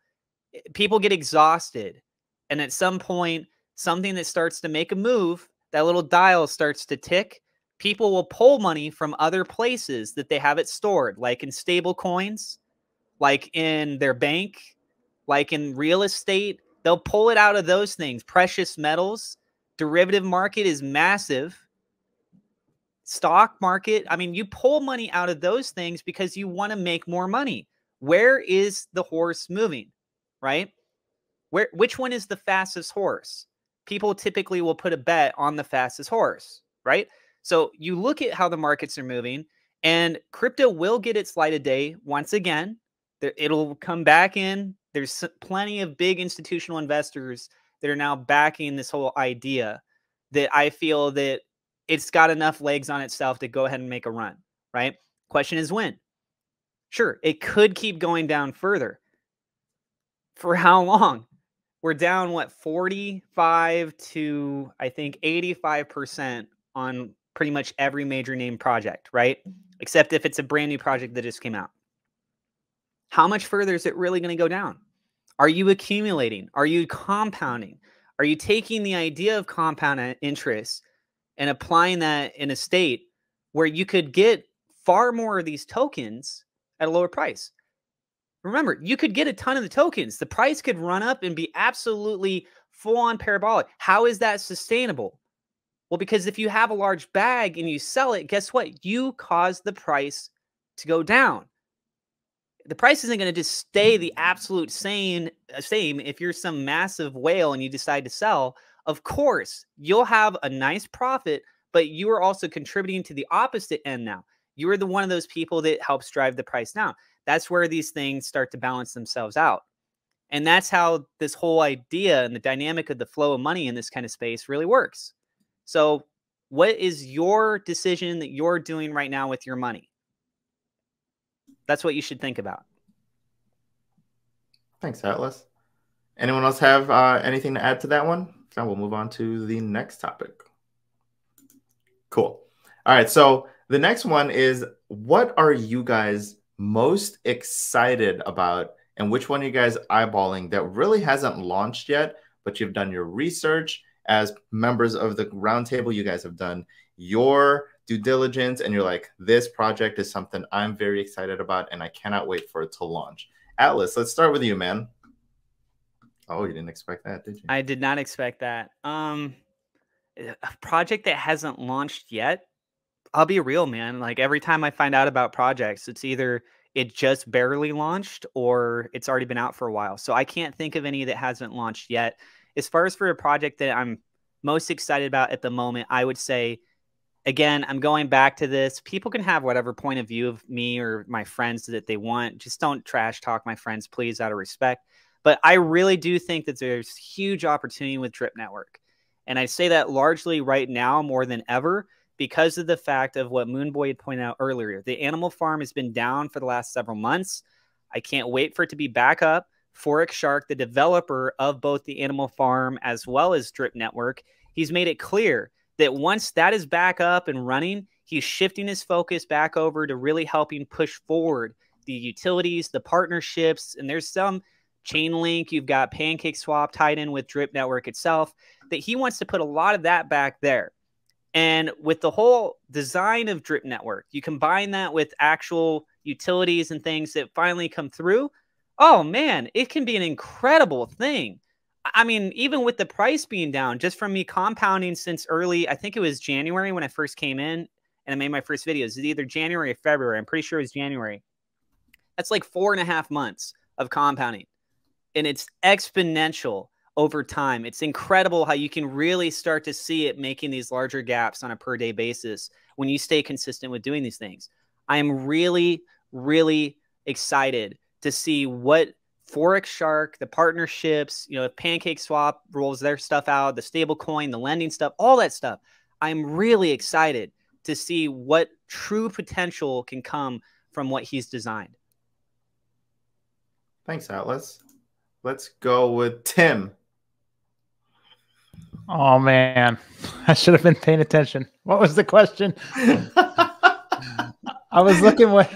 People get exhausted. And at some point, something that starts to make a move, that little dial starts to tick. People will pull money from other places that they have it stored, like in stable coins, like in their bank, like in real estate. They'll pull it out of those things. Precious metals, derivative market is massive. Stock market. I mean, you pull money out of those things because you want to make more money. Where is the horse moving, right? Which one is the fastest horse? People typically will put a bet on the fastest horse, right? So you look at how the markets are moving, and crypto will get its light of day once again. It'll come back in. There's plenty of big institutional investors that are now backing this whole idea, that I feel that it's got enough legs on itself to go ahead and make a run, right? Question is when. Sure, it could keep going down further. For how long? We're down, what, 45 to, I think, 85% on pretty much every major name project, right? Except if it's a brand new project that just came out. How much further is it really going to go down? Are you accumulating? Are you compounding? Are you taking the idea of compound interest and applying that in a state where you could get far more of these tokens at a lower price? Remember, you could get a ton of the tokens. The price could run up and be absolutely full-on parabolic. How is that sustainable? Well, because if you have a large bag and you sell it, guess what? You cause the price to go down. The price isn't going to just stay the absolute same if you're some massive whale and you decide to sell. Of course, you'll have a nice profit, but you are also contributing to the opposite end now. You are the one of those people that helps drive the price down. That's where these things start to balance themselves out. And that's how this whole idea and the dynamic of the flow of money in this kind of space really works. So what is your decision that you're doing right now with your money? That's what you should think about. Thanks, Atlas. Anyone else have anything to add to that one? Now we'll move on to the next topic. Cool. All right. So the next one is, what are you guys most excited about, and which one are you guys eyeballing that really hasn't launched yet, but you've done your research? As members of the roundtable, you guys have done your due diligence, and you're like, this project is something I'm very excited about, and I cannot wait for it to launch. Atlas, let's start with you, man. Oh, you didn't expect that, did you? I did not expect that. A project that hasn't launched yet, I'll be real, man. Like every time I find out about projects, it's either it just barely launched or it's already been out for a while. So I can't think of any that hasn't launched yet. As far as for a project that I'm most excited about at the moment, I would say, again, I'm going back to this. People can have whatever point of view of me or my friends that they want. Just don't trash talk my friends, please, out of respect. But I really do think that there's huge opportunity with Drip Network. And I say that largely right now more than ever because of the fact of what Moonboy had pointed out earlier. The Animal Farm has been down for the last several months. I can't wait for it to be back up. Forex Shark, the developer of both the Animal Farm as well as Drip Network, he's made it clear that once that is back up and running, he's shifting his focus back over to really helping push forward the utilities, the partnerships, and there's some Chainlink, you've got PancakeSwap tied in with Drip Network itself, that he wants to put a lot of that back there. And with the whole design of Drip Network, you combine that with actual utilities and things that finally come through, oh man, it can be an incredible thing. I mean, even with the price being down, just from me compounding since early, I think it was January when I first came in and I made my first videos. It's either January or February. I'm pretty sure it was January. That's like 4.5 months of compounding. And it's exponential over time. It's incredible how you can really start to see it making these larger gaps on a per day basis when you stay consistent with doing these things. I am really, really excited to see what Forex Shark, the partnerships, if PancakeSwap rolls their stuff out, the stable coin, the lending stuff, all that stuff. I'm really excited to see what true potential can come from what he's designed. Thanks, Atlas. Let's go with Tim. Oh man, I should have been paying attention. What was the question? I was looking what.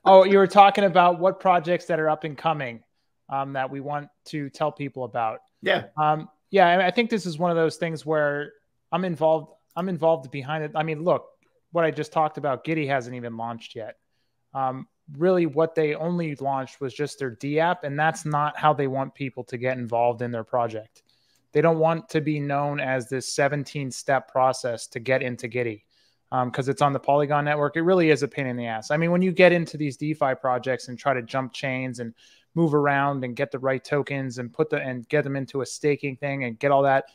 Oh, you were talking about what projects that are up and coming that we want to tell people about. Yeah. Yeah, I think this is one of those things where I'm involved behind it. I mean, look, what I just talked about, Giddy hasn't even launched yet. Really, what they only launched was just their D app, and that's not how they want people to get involved in their project. They don't want to be known as this 17-step process to get into Giddy. Because it's on the Polygon network. It really is a pain in the ass. I mean, when you get into these DeFi projects and try to jump chains and move around and get the right tokens and get them into a staking thing and get all that,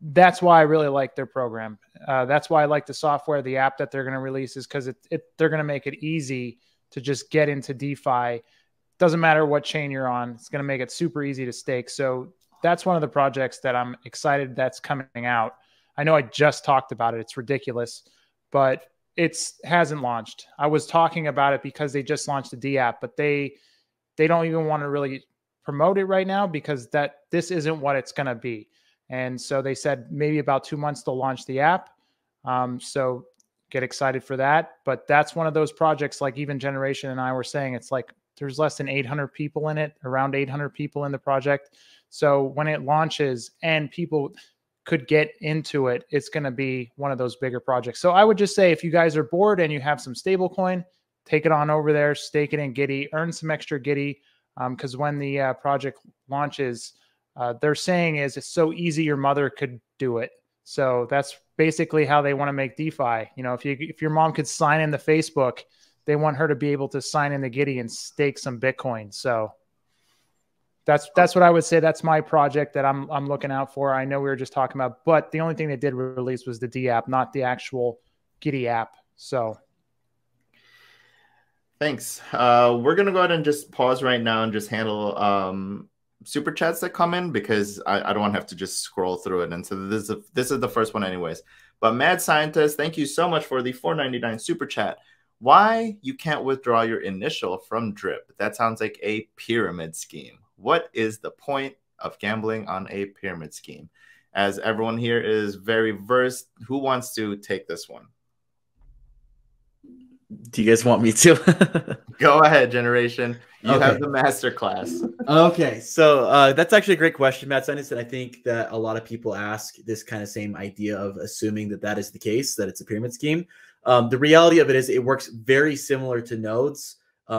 that's why I really like their program. That's why I like the software, the app that they're going to release, is because they're going to make it easy to just get into DeFi. Doesn't matter what chain you're on. It's going to make it super easy to stake. So that's one of the projects that I'm excited that's coming out. I know I just talked about it. It's ridiculous, but it hasn't launched. I was talking about it because they just launched the D app, but they don't even want to really promote it right now because this isn't what it's going to be. And so they said maybe about 2 months they'll launch the app. So get excited for that. But that's one of those projects, like even Generation and I were saying, it's like there's less than 800 people in it, around 800 people in the project. So when it launches and people could get into it, it's going to be one of those bigger projects. So I would just say, if you guys are bored and you have some stable coin, take it on over there, stake it in Giddy, earn some extra Giddy. Because when the project launches, they're saying it's so easy your mother could do it. So that's basically how they want to make DeFi. If your mom could sign into Facebook, they want her to be able to sign into Giddy and stake some Bitcoin. So that's what I would say. That's my project that I'm looking out for. I know we were just talking about, but the only thing they did release was the D app, not the actual Giddy app. So thanks. We're gonna go ahead and just pause right now and just handle super chats that come in, because I don't want to have to just scroll through it. And so this is the first one anyways. But Mad Scientist, thank you so much for the $4.99 super chat. Why you can't withdraw your initial from Drip? That sounds like a pyramid scheme. What is the point of gambling on a pyramid scheme? As everyone here is very versed, who wants to take this one? Do you guys want me to? Go ahead, Generation. You Okay. have the master class. Okay, so that's actually a great question, Matt Scientist, and I think that a lot of people ask this kind of same idea of assuming that is the case, that it's a pyramid scheme. The reality of it is it works very similar to nodes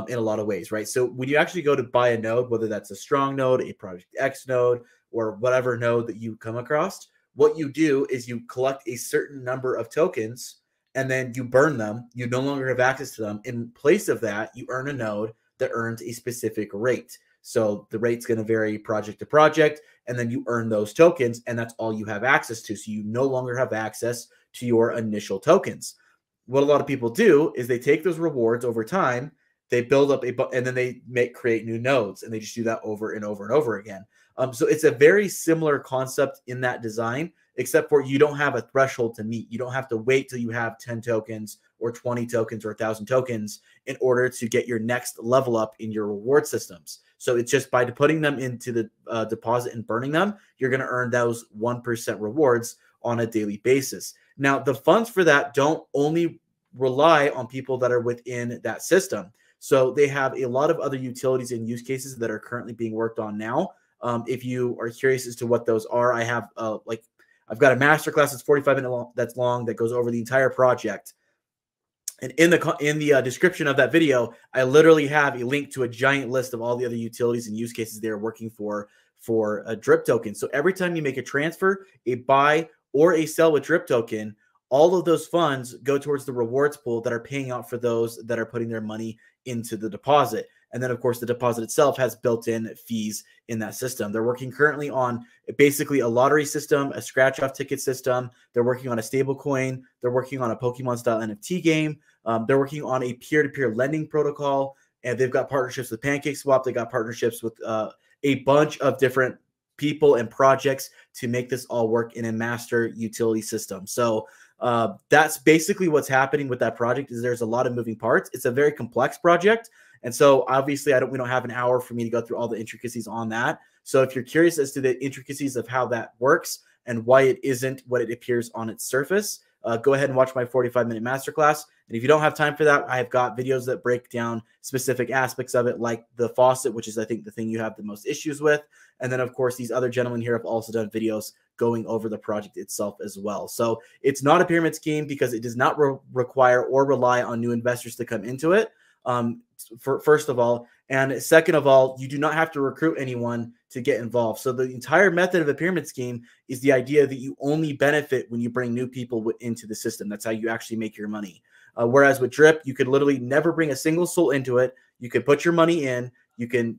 in a lot of ways, right? So when you actually go to buy a node, whether that's a strong node, a Project X node, or whatever node that you come across, what you do is you collect a certain number of tokens and then you burn them. You no longer have access to them. In place of that, you earn a node that earns a specific rate. So the rate's going to vary project to project, and then you earn those tokens, and that's all you have access to. So you no longer have access to your initial tokens. What a lot of people do is they take those rewards over time, they build up and then they create new nodes, and they just do that over and over and over again. So it's a very similar concept in that design, except for you don't have a threshold to meet. You don't have to wait till you have 10 tokens or 20 tokens or 1,000 tokens in order to get your next level up in your reward systems. So it's just by putting them into the deposit and burning them, you're going to earn those 1% rewards on a daily basis. Now, the funds for that don't only rely on people that are within that system. So they have a lot of other utilities and use cases that are currently being worked on now. If you are curious as to what those are, I have I've got a masterclass that's 45 minutes long that goes over the entire project. And in the description of that video, I literally have a link to a giant list of all the other utilities and use cases they're working for a drip token. So every time you make a transfer, a buy, or a sell with drip token, all of those funds go towards the rewards pool that are paying out for those that are putting their money into the deposit. And then, of course, the deposit itself has built-in fees in that system. They're working currently on basically a lottery system, a scratch-off ticket system. They're working on a stable coin. They're working on a Pokemon-style NFT game. They're working on a peer-to-peer lending protocol. And they've got partnerships with PancakeSwap. They got partnerships with a bunch of different people and projects to make this all work in a master utility system. So that's basically what's happening with that project. Is there's a lot of moving parts. It's a very complex project. And so obviously we don't have an hour for me to go through all the intricacies on that. So if you're curious as to the intricacies of how that works and why it isn't what it appears on its surface, go ahead and watch my 45-minute masterclass. And if you don't have time for that, I've got videos that break down specific aspects of it, like the faucet, which is, I think, the thing you have the most issues with. And then, of course, these other gentlemen here have also done videos going over the project itself as well. So it's not a pyramid scheme because it does not require or rely on new investors to come into it. First of all, and second of all, you do not have to recruit anyone to get involved. So the entire method of a pyramid scheme is the idea that you only benefit when you bring new people into the system. That's how you actually make your money. Whereas with Drip, you could literally never bring a single soul into it. You could put your money in. You can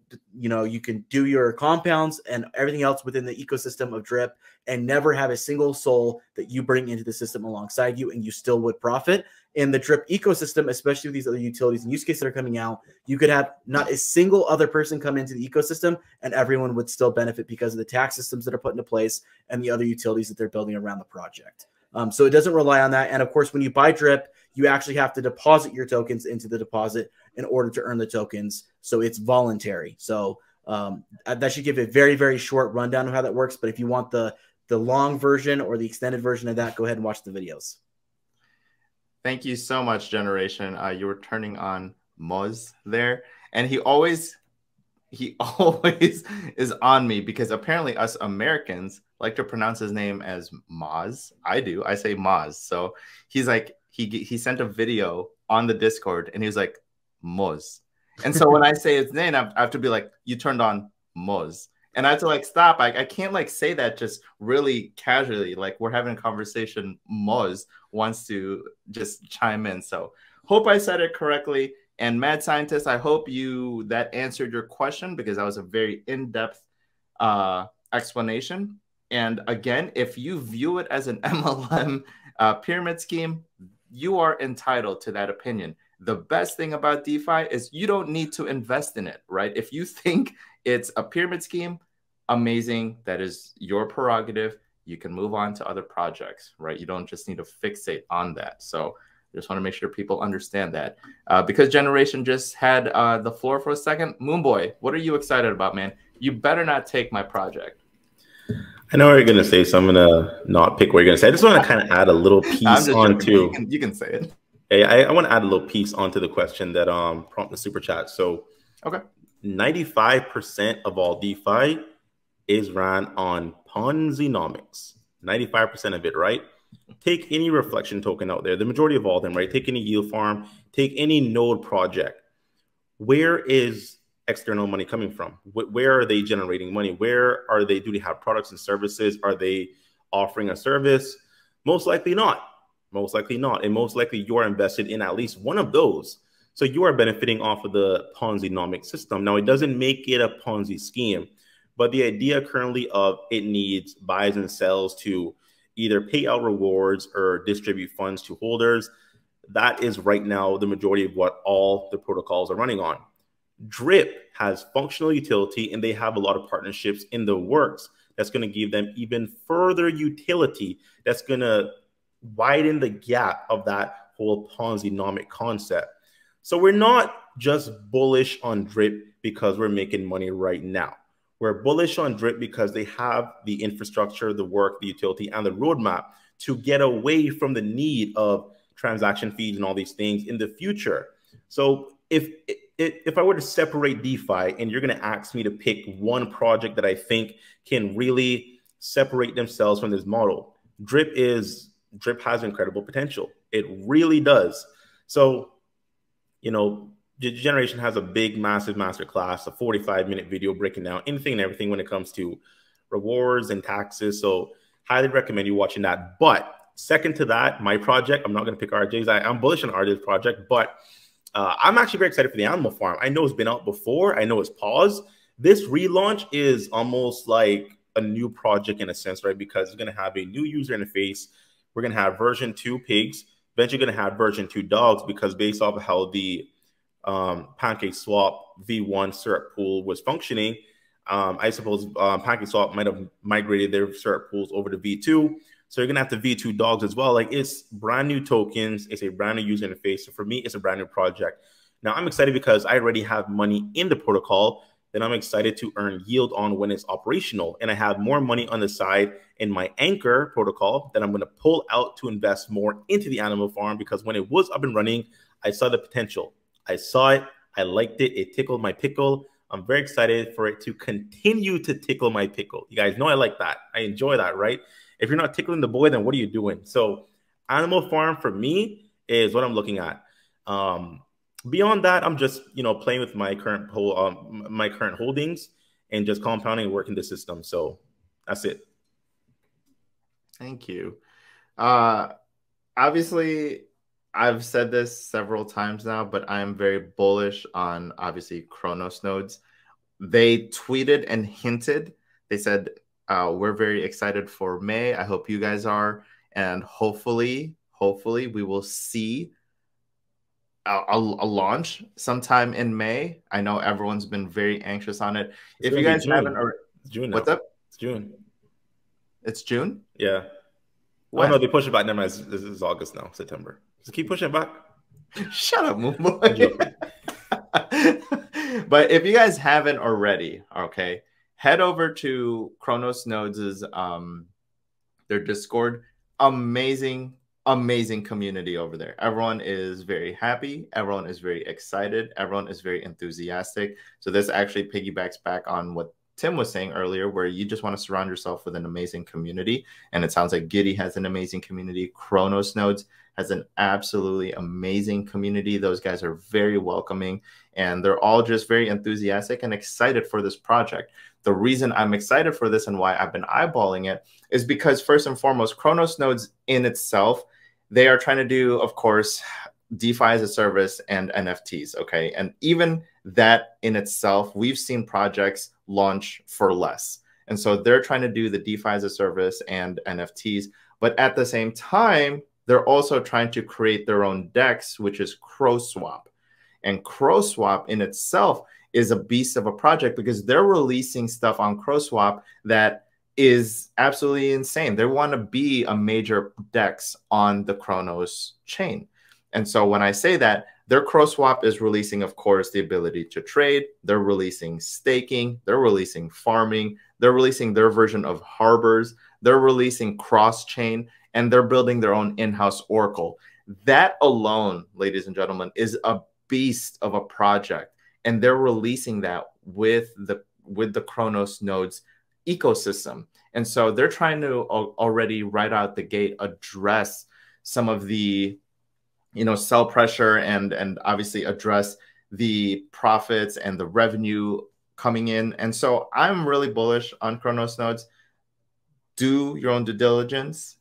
do your compounds and everything else within the ecosystem of Drip and never have a single soul that you bring into the system alongside you, and you still would profit. In the Drip ecosystem, especially with these other utilities and use cases that are coming out, you could have not a single other person come into the ecosystem and everyone would still benefit because of the tax systems that are put into place and the other utilities that they're building around the project. So it doesn't rely on that. And of course, when you buy Drip, you actually have to deposit your tokens into the deposit in order to earn the tokens. So it's voluntary. So that should give a very, very short rundown of how that works. But if you want the long version or the extended version of that, go ahead and watch the videos. Thank you so much, Generation. You were turning on Moz there. And he always is on me because apparently us Americans like to pronounce his name as Moz. I do. I say Moz. So he's like, he sent a video on the Discord and he was like, Moz. And so when I say his name, I have to be like, you turned on Moz. And I have to like, stop. I can't like say that just really casually. Like we're having a conversation. Moz wants to just chime in. So hope I said it correctly. And Mad Scientist, I hope that answered your question because that was a very in-depth explanation. And again, if you view it as an MLM pyramid scheme, you are entitled to that opinion. The best thing about DeFi is you don't need to invest in it, right? If you think it's a pyramid scheme, amazing. That is your prerogative. You can move on to other projects, right? You don't just need to fixate on that. So I just want to make sure people understand that. Because Generation just had the floor for a second. Moonboy, what are you excited about, man? You better not take my project. I know what you're going to say, so I'm going to not pick what you're going to say. I just want to kind of add a little piece onto. You can say it. Hey, I want to add a little piece onto the question that prompted the super chat. So, okay, 95% of all DeFi is ran on Ponzi-nomics. 95% of it, right? Take any reflection token out there, the majority of all of them, right? Take any yield farm, take any node project. Where is external money coming from? Where are they generating money? Where are they? Do they have products and services? Are they offering a service? Most likely not. Most likely not. And most likely you're invested in at least one of those. So you are benefiting off of the Ponzi-nomic system. Now, it doesn't make it a Ponzi scheme, but the idea currently of it needs buys and sells to either pay out rewards or distribute funds to holders, that is right now the majority of what all the protocols are running on. Drip has functional utility, and they have a lot of partnerships in the works that's going to give them even further utility, that's going to widen the gap of that whole Ponzi-nomic concept. So we're not just bullish on Drip because we're making money right now. We're bullish on Drip because they have the infrastructure, the work, the utility, and the roadmap to get away from the need of transaction fees and all these things in the future. So if I were to separate DeFi and you're going to ask me to pick one project that I think can really separate themselves from this model, Drip has incredible potential. It really does. So, you know, the generation has a big, massive masterclass, a 45-minute video breaking down anything and everything when it comes to rewards and taxes. So highly recommend you watching that. But second to that, my project, I'm not going to pick RJ's. I'm bullish on RJ's project, but I'm actually very excited for the Animal Farm. I know it's been out before. I know it's paused. This relaunch is almost like a new project in a sense, right? Because it's going to have a new user interface. We're going to have version 2 pigs. Eventually going to have version 2 dogs, because based off of how the Pancake Swap V1 syrup pool was functioning, I suppose Pancake Swap might have migrated their syrup pools over to V2. So you're going to have the V2 dogs as well. Like, it's brand new tokens. It's a brand new user interface. So for me, it's a brand new project. Now, I'm excited because I already have money in the protocol that I'm excited to earn yield on when it's operational. And I have more money on the side in my Anchor protocol that I'm going to pull out to invest more into the Animal Farm, because when it was up and running, I saw the potential. I saw it. I liked it. It tickled my pickle. I'm very excited for it to continue to tickle my pickle. You guys know I like that. I enjoy that, right? If you're not tickling the boy, then what are you doing? So Animal Farm for me is what I'm looking at. Beyond that, I'm just, you know, playing with my current holdings and just compounding and working the system. So that's it. Thank you. Obviously, I've said this several times now, but I'm very bullish on, obviously, Chronos nodes. They tweeted and hinted. They said, we're very excited for May. I hope you guys are. And hopefully we will see a launch sometime in May. I know everyone's been very anxious on it. If you guys haven't, or June what's up? It's June. It's June? Yeah. When? Oh no, they push it back. Never mind. This is August now, September. Just keep pushing it back. Shut up, Moonboy. But if you guys haven't already, okay, head over to Chronos Nodes' their Discord. Amazing community over there. Everyone is very happy. Everyone is very excited. Everyone is very enthusiastic. So this actually piggybacks back on what Tim was saying earlier, where you just want to surround yourself with an amazing community. And it sounds like Giddy has an amazing community. Chronos Nodes has an absolutely amazing community. Those guys are very welcoming, and they're all just very enthusiastic and excited for this project. The reason I'm excited for this and why I've been eyeballing it is because, first and foremost, Chronos Nodes in itself, they are trying to do, of course, DeFi as a service and NFTs, okay? And even that in itself, we've seen projects launch for less. And so they're trying to do the DeFi as a service and NFTs, but at the same time, they're also trying to create their own DEX, which is CrowSwap. And CrowSwap in itself is a beast of a project, because they're releasing stuff on CrowSwap that is absolutely insane. They want to be a major DEX on the Chronos chain. And so when I say that, their CrowSwap is releasing, of course, the ability to trade. They're releasing staking. They're releasing farming. They're releasing their version of harbors. They're releasing cross-chain, and they're building their own in-house Oracle. That alone, ladies and gentlemen, is a beast of a project. And they're releasing that with the Chronos Nodes ecosystem. And so they're trying to already right out the gate address some of the, you know, sell pressure and obviously address the profits and the revenue coming in. And so I'm really bullish on Chronos Nodes. Do your own due diligence,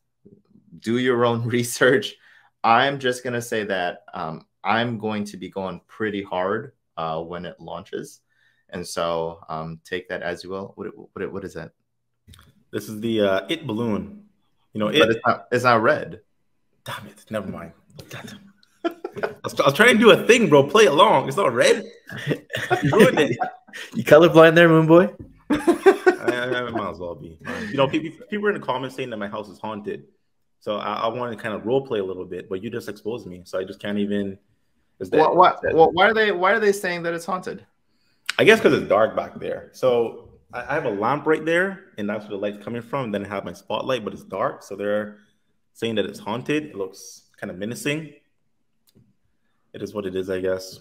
do your own research. I'm just going to say that I'm going to be going pretty hard when it launches. And so take that as you will. What is that? This is the it balloon. You know, but it's not red. Damn it! Never mind. I was trying to do a thing, bro. Play along. It's not red. You ruined it. You colorblind there, Moon Boy? I might as well be. You know, people were in the comments saying that my house is haunted. So I wanted to kind of role play a little bit, but you just exposed me. So I just can't even. Why are they saying that it's haunted? I guess because it's dark back there. So I have a lamp right there, and that's where the light's coming from. Then I have my spotlight, but it's dark. So they're saying that it's haunted. It looks kind of menacing. It is what it is, I guess.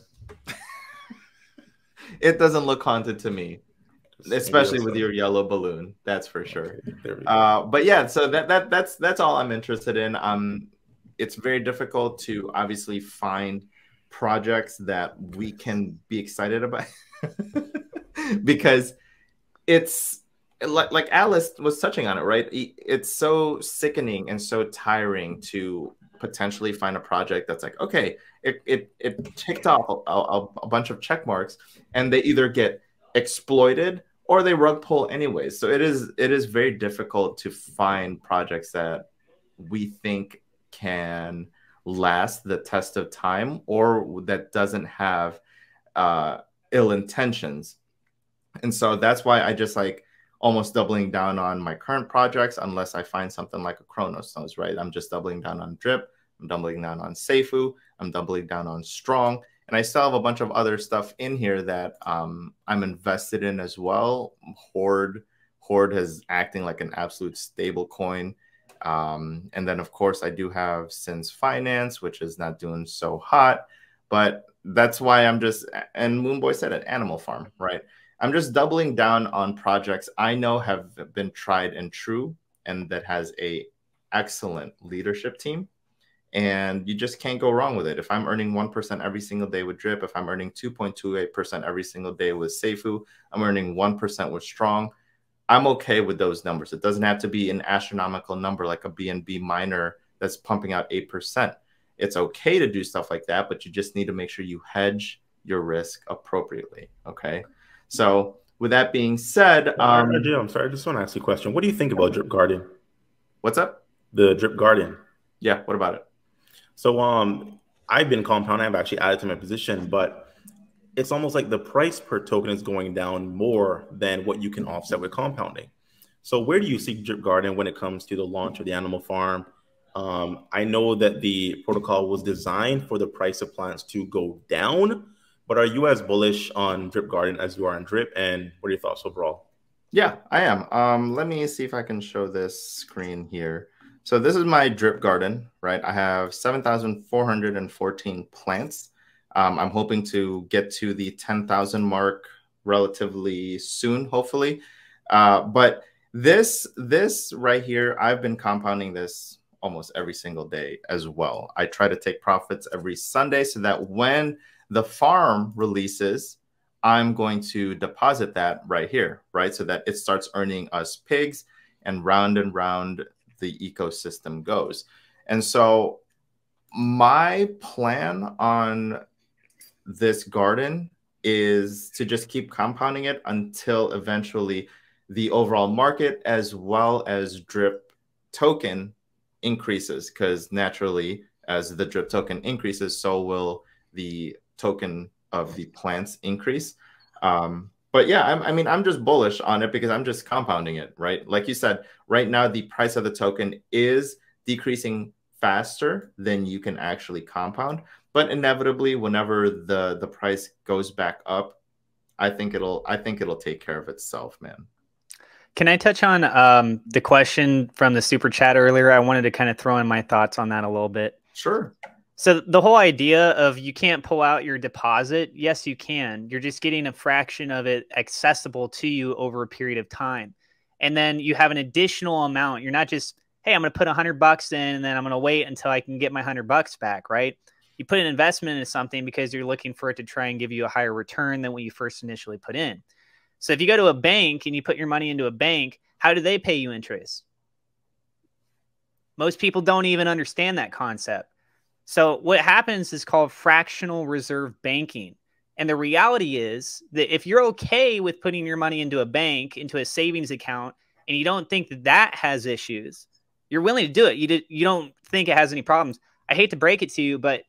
It doesn't look haunted to me, especially with your yellow balloon. That's for sure. But yeah, so that's all I'm interested in. It's very difficult to obviously find projects that we can be excited about because it's like Alice was touching on it, right? It's so sickening and so tiring to potentially find a project that's like, okay, it ticked off a bunch of check marks, and they either get exploited or they rug pull anyways. So it is very difficult to find projects that we think can last the test of time or that doesn't have ill intentions. And so that's why I just like almost doubling down on my current projects unless I find something like a Chronos knows, right? I'm just doubling down on Drip. I'm doubling down on Seifu. I'm doubling down on Strong. And I still have a bunch of other stuff in here that I'm invested in as well. Horde is acting like an absolute stable coin. And then, of course, I do have Sin's Finance, which is not doing so hot. But that's why I'm just, and Moonboy said it, Animal Farm, right? I'm just doubling down on projects I know have been tried and true and that has a excellent leadership team. And you just can't go wrong with it. If I'm earning 1% every single day with Drip, if I'm earning 2.28% every single day with Seifu, I'm earning 1% with Strong, I'm okay with those numbers. It doesn't have to be an astronomical number like a BNB miner that's pumping out 8%. It's okay to do stuff like that, but you just need to make sure you hedge your risk appropriately, okay? So with that being said... I'm sorry, I just want to ask you a question. What do you think about Drip Guardian? What's up? The Drip Guardian. Yeah, what about it? So I've been compounding. I've actually added to my position, but it's almost like the price per token is going down more than what you can offset with compounding. So where do you see Drip Guardian when it comes to the launch of the Animal Farm? I know that the protocol was designed for the price of plants to go down, but are you as bullish on Drip Guardian as you are on Drip? And what are your thoughts overall? Yeah, I am. Let me see if I can show this screen here. So this is my Drip Garden, right? I have 7,414 plants. I'm hoping to get to the 10,000 mark relatively soon, hopefully. But this right here, I've been compounding this almost every single day as well. I try to take profits every Sunday so that when the farm releases, I'm going to deposit that right here, right? So that it starts earning us pigs, and round the ecosystem goes. And so my plan on this garden is to just keep compounding it until eventually the overall market as well as Drip token increases, because naturally as the Drip token increases, so will the token of the plants increase. But yeah, I mean, I'm just bullish on it because I'm just compounding it, right? Like you said, right now, the price of the token is decreasing faster than you can actually compound. But inevitably, whenever the price goes back up, I think it'll take care of itself, man. Can I touch on the question from the super chat earlier? I wanted to kind of throw in my thoughts on that a little bit. Sure. So the whole idea of you can't pull out your deposit, yes, you can. You're just getting a fraction of it accessible to you over a period of time. And then you have an additional amount. You're not just, hey, I'm going to put $100 in and then I'm going to wait until I can get my $100 back, right? You put an investment into something because you're looking for it to try and give you a higher return than what you first initially put in. So if you go to a bank and you put your money into a bank, how do they pay you interest? Most people don't even understand that concept. So what happens is called fractional reserve banking. And the reality is that if you're okay with putting your money into a bank, into a savings account, and you don't think that that has issues, you're willing to do it. You don't think it has any problems. I hate to break it to you, but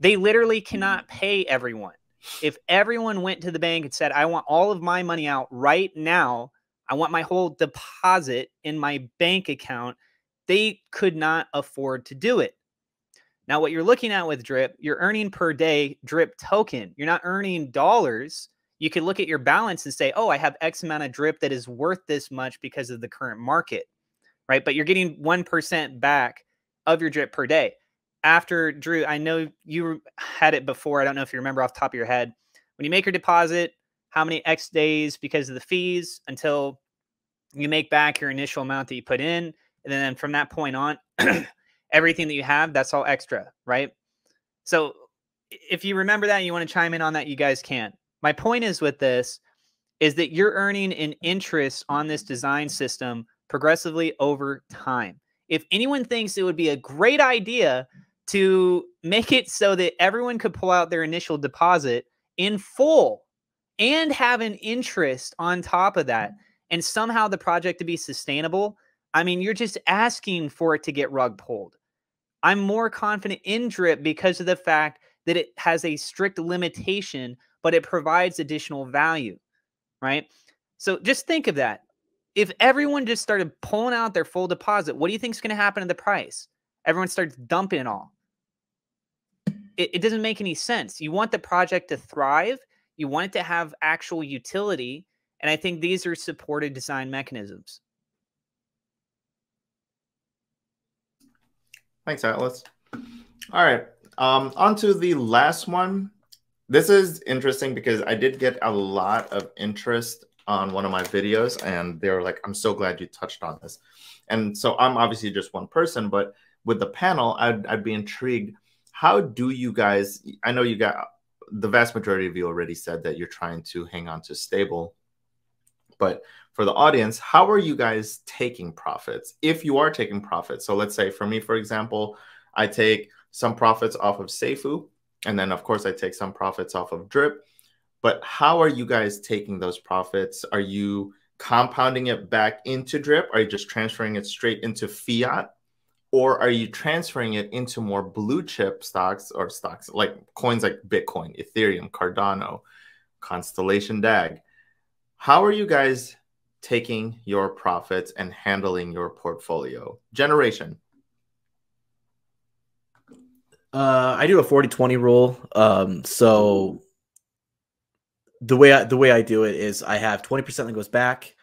they literally cannot pay everyone. If everyone went to the bank and said, I want all of my money out right now, I want my whole deposit in my bank account, they could not afford to do it. Now, what you're looking at with Drip, you're earning per day Drip token. You're not earning dollars. You can look at your balance and say, oh, I have X amount of Drip that is worth this much because of the current market, right? But you're getting 1% back of your Drip per day. After, Drew, I know you had it before. I don't know if you remember off the top of your head. When you make your deposit, how many X days because of the fees until you make back your initial amount that you put in. And then from that point on, everything that you have, that's all extra, right? So if you remember that and you want to chime in on that, you guys can. My point is with this is that you're earning an interest on this design system progressively over time. If anyone thinks it would be a great idea to make it so that everyone could pull out their initial deposit in full and have an interest on top of that, and somehow the project to be sustainable, I mean, you're just asking for it to get rug pulled. I'm more confident in Drip because of the fact that it has a strict limitation, but it provides additional value, right? So just think of that. If everyone just started pulling out their full deposit, what do you think is going to happen to the price? Everyone starts dumping it all. It doesn't make any sense. You want the project to thrive. You want it to have actual utility. And I think these are supported design mechanisms. Thanks, Atlas. All right. On to the last one. This is interesting because I did get a lot of interest on one of my videos, and they were like, I'm so glad you touched on this. And so I'm obviously just one person, but with the panel, I'd be intrigued. How do you guys, I know you got, the vast majority of you already said that you're trying to hang on to stable, but for the audience, how are you guys taking profits? If you are taking profits, so let's say for me, for example, I take some profits off of Seifu, and then of course I take some profits off of Drip, but how are you guys taking those profits? Are you compounding it back into Drip? Are you just transferring it straight into fiat? Or are you transferring it into more blue chip stocks, or stocks like coins like Bitcoin, Ethereum, Cardano, Constellation DAG? How are you guys taking your profits and handling your portfolio? Generation. I do a 40-20 rule. So the way I do it is I have 20% that goes back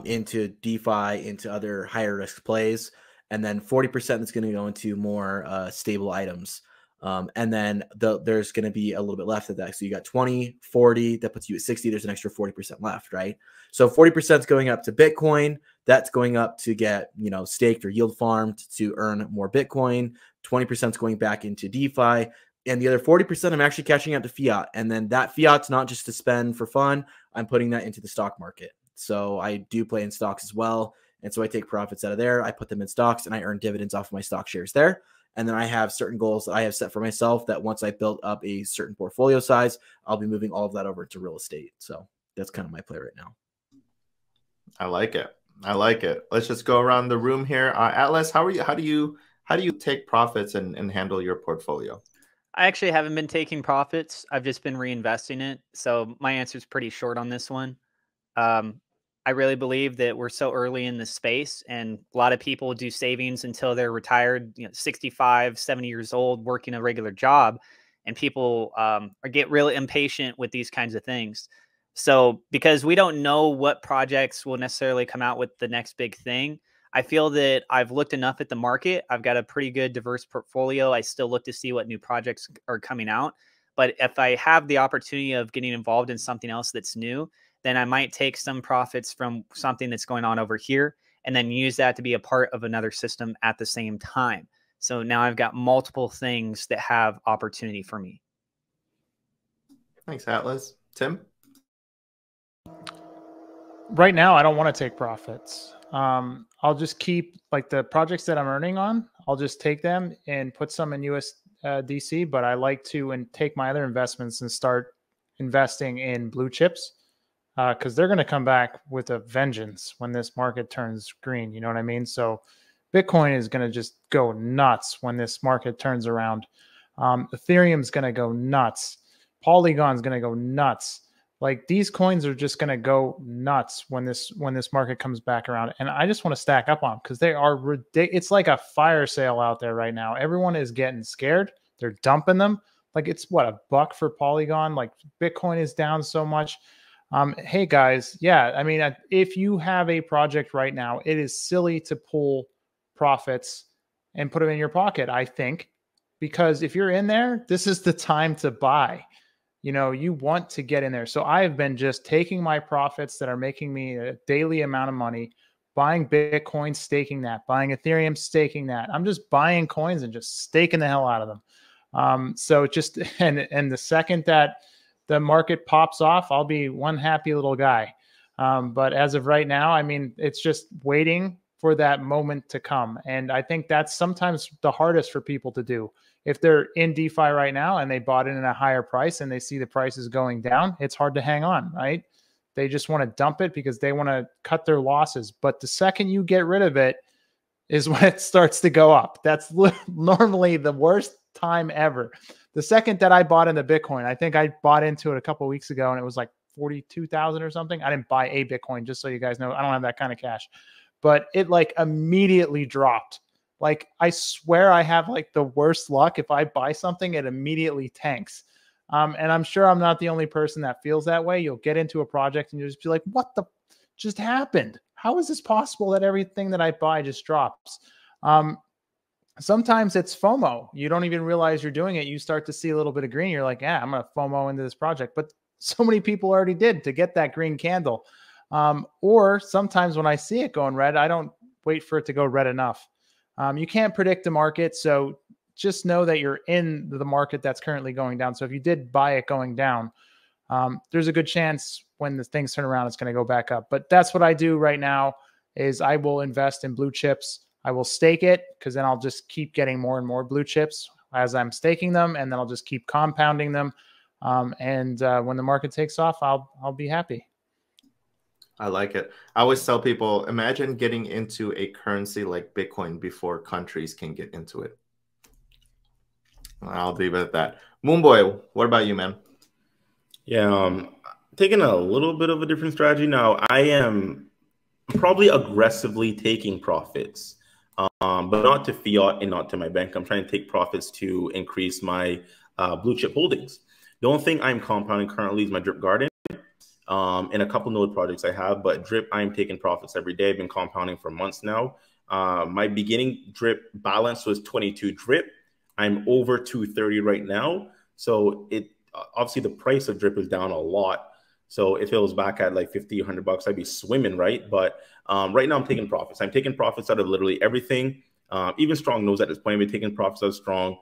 into DeFi, into other higher risk plays, and then 40% that's going to go into more stable items. And then there's going to be a little bit left of that. So you got 20, 40, that puts you at 60. There's an extra 40% left, right? So 40% is going up to Bitcoin. That's going up to get, staked or yield farmed to earn more Bitcoin. 20% is going back into DeFi. And the other 40% I'm actually cashing out to fiat. And then that fiat's not just to spend for fun. I'm putting that into the stock market. So I do play in stocks as well. And so I take profits out of there. I put them in stocks and I earn dividends off of my stock shares there. And then I have certain goals that I have set for myself that once I build up a certain portfolio size, I'll be moving all of that over to real estate. So that's kind of my play right now. I like it. I like it. Let's just go around the room here. Atlas, how do you take profits and handle your portfolio? I actually haven't been taking profits. I've just been reinvesting it. So my answer is pretty short on this one. I really believe that we're so early in the space, and a lot of people do savings until they're retired, 65, 70 years old, working a regular job. And people get really impatient with these kinds of things. So because we don't know what projects will necessarily come out with the next big thing, I feel that I've looked enough at the market. I've got a pretty good diverse portfolio. I still look to see what new projects are coming out. But if I have the opportunity of getting involved in something else that's new, then I might take some profits from something that's going on over here and then use that to be a part of another system at the same time. So now I've got multiple things that have opportunity for me. Thanks, Atlas. Tim? Right now, I don't want to take profits. I'll just keep like the projects that I'm earning on. I'll just take them and put some in DC, but I like to take my other investments and start investing in blue chips because they're going to come back with a vengeance when this market turns green. You know what I mean? So Bitcoin is going to just go nuts when this market turns around. Ethereum's going to go nuts. Polygon's going to go nuts. Like these coins are just going to go nuts when this market comes back around. And I just want to stack up on them because they are ridiculous. It's like a fire sale out there right now. Everyone is getting scared. They're dumping them. Like it's what, $1 for Polygon? Like Bitcoin is down so much. Hey guys, yeah, I mean, if you have a project right now, it is silly to pull profits and put them in your pocket, I think, because if you're in there, this is the time to buy. You know, you want to get in there. So I've been just taking my profits that are making me a daily amount of money, buying Bitcoin, staking that, buying Ethereum, staking that. I'm just buying coins and just staking the hell out of them. So just, and the second that the market pops off, I'll be one happy little guy. But as of right now, I mean, it's just waiting for that moment to come. And I think that's sometimes the hardest for people to do. If they're in DeFi right now and they bought in at a higher price and they see the prices going down, it's hard to hang on, right? They just want to dump it because they want to cut their losses. But the second you get rid of it is when it starts to go up. That's normally the worst time ever. The second that I bought into Bitcoin, I think I bought into it a couple of weeks ago and it was like 42,000 or something. I didn't buy a Bitcoin, just so you guys know. I don't have that kind of cash. But it like immediately dropped. Like, I swear I have like the worst luck. If I buy something, it immediately tanks. And I'm sure I'm not the only person that feels that way. You'll get into a project and you'll just be like, what the just happened? How is this possible that everything that I buy just drops? Sometimes it's FOMO. You don't even realize you're doing it. You start to see a little bit of green. You're like, yeah, I'm going to FOMO into this project. But so many people already did to get that green candle. Or sometimes when I see it going red, I don't wait for it to go red enough. You can't predict the market, so just know that you're in the market that's currently going down. So if you did buy it going down, there's a good chance when the things turn around, it's going to go back up. But that's what I do right now is I will invest in blue chips. I will stake it because then I'll just keep getting more and more blue chips as I'm staking them, and then I'll just keep compounding them. And when the market takes off, I'll be happy. I like it. I always tell people, imagine getting into a currency like Bitcoin before countries can get into it. I'll leave it at that. Moonboy, what about you, man? Yeah, taking a little bit of a different strategy now. I am probably aggressively taking profits, but not to fiat and not to my bank. I'm trying to take profits to increase my blue chip holdings. The only thing I'm compounding currently is my drip garden. And a couple node projects I have, but drip, I'm taking profits every day. I've been compounding for months now. My beginning drip balance was 22 drip. I'm over 230 right now. So it obviously the price of drip is down a lot. So if it was back at like 50, 100 bucks, I'd be swimming, right? But right now I'm taking profits. I'm taking profits out of literally everything. Even Strong knows at this point, I've been taking profits out of Strong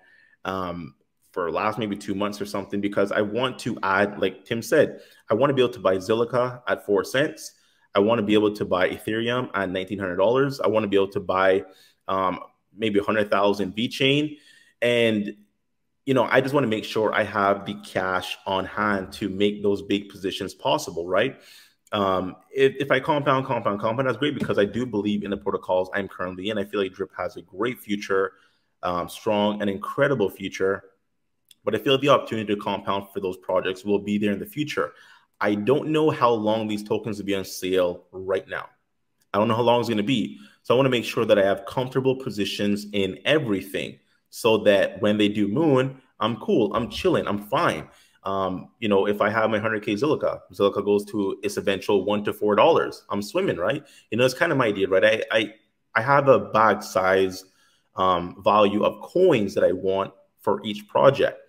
for last maybe 2 months or something, because I want to add, like Tim said, I want to be able to buy Zilliqa at 4 cents. I want to be able to buy Ethereum at $1,900. I want to be able to buy maybe 100,000 VeChain. And, you know, I just want to make sure I have the cash on hand to make those big positions possible, right? If I compound, that's great, because I do believe in the protocols I'm currently in. I feel like Drip has a great future, strong and incredible future. But I feel like the opportunity to compound for those projects will be there in the future. I don't know how long these tokens will be on sale right now. I don't know how long it's going to be. So I want to make sure that I have comfortable positions in everything so that when they do moon, I'm cool, I'm chilling, I'm fine. You know, if I have my 100K Zilliqa goes to its eventual $1 to $4, I'm swimming, right? You know, it's kind of my idea, right? I have a bag size value of coins that I want for each project.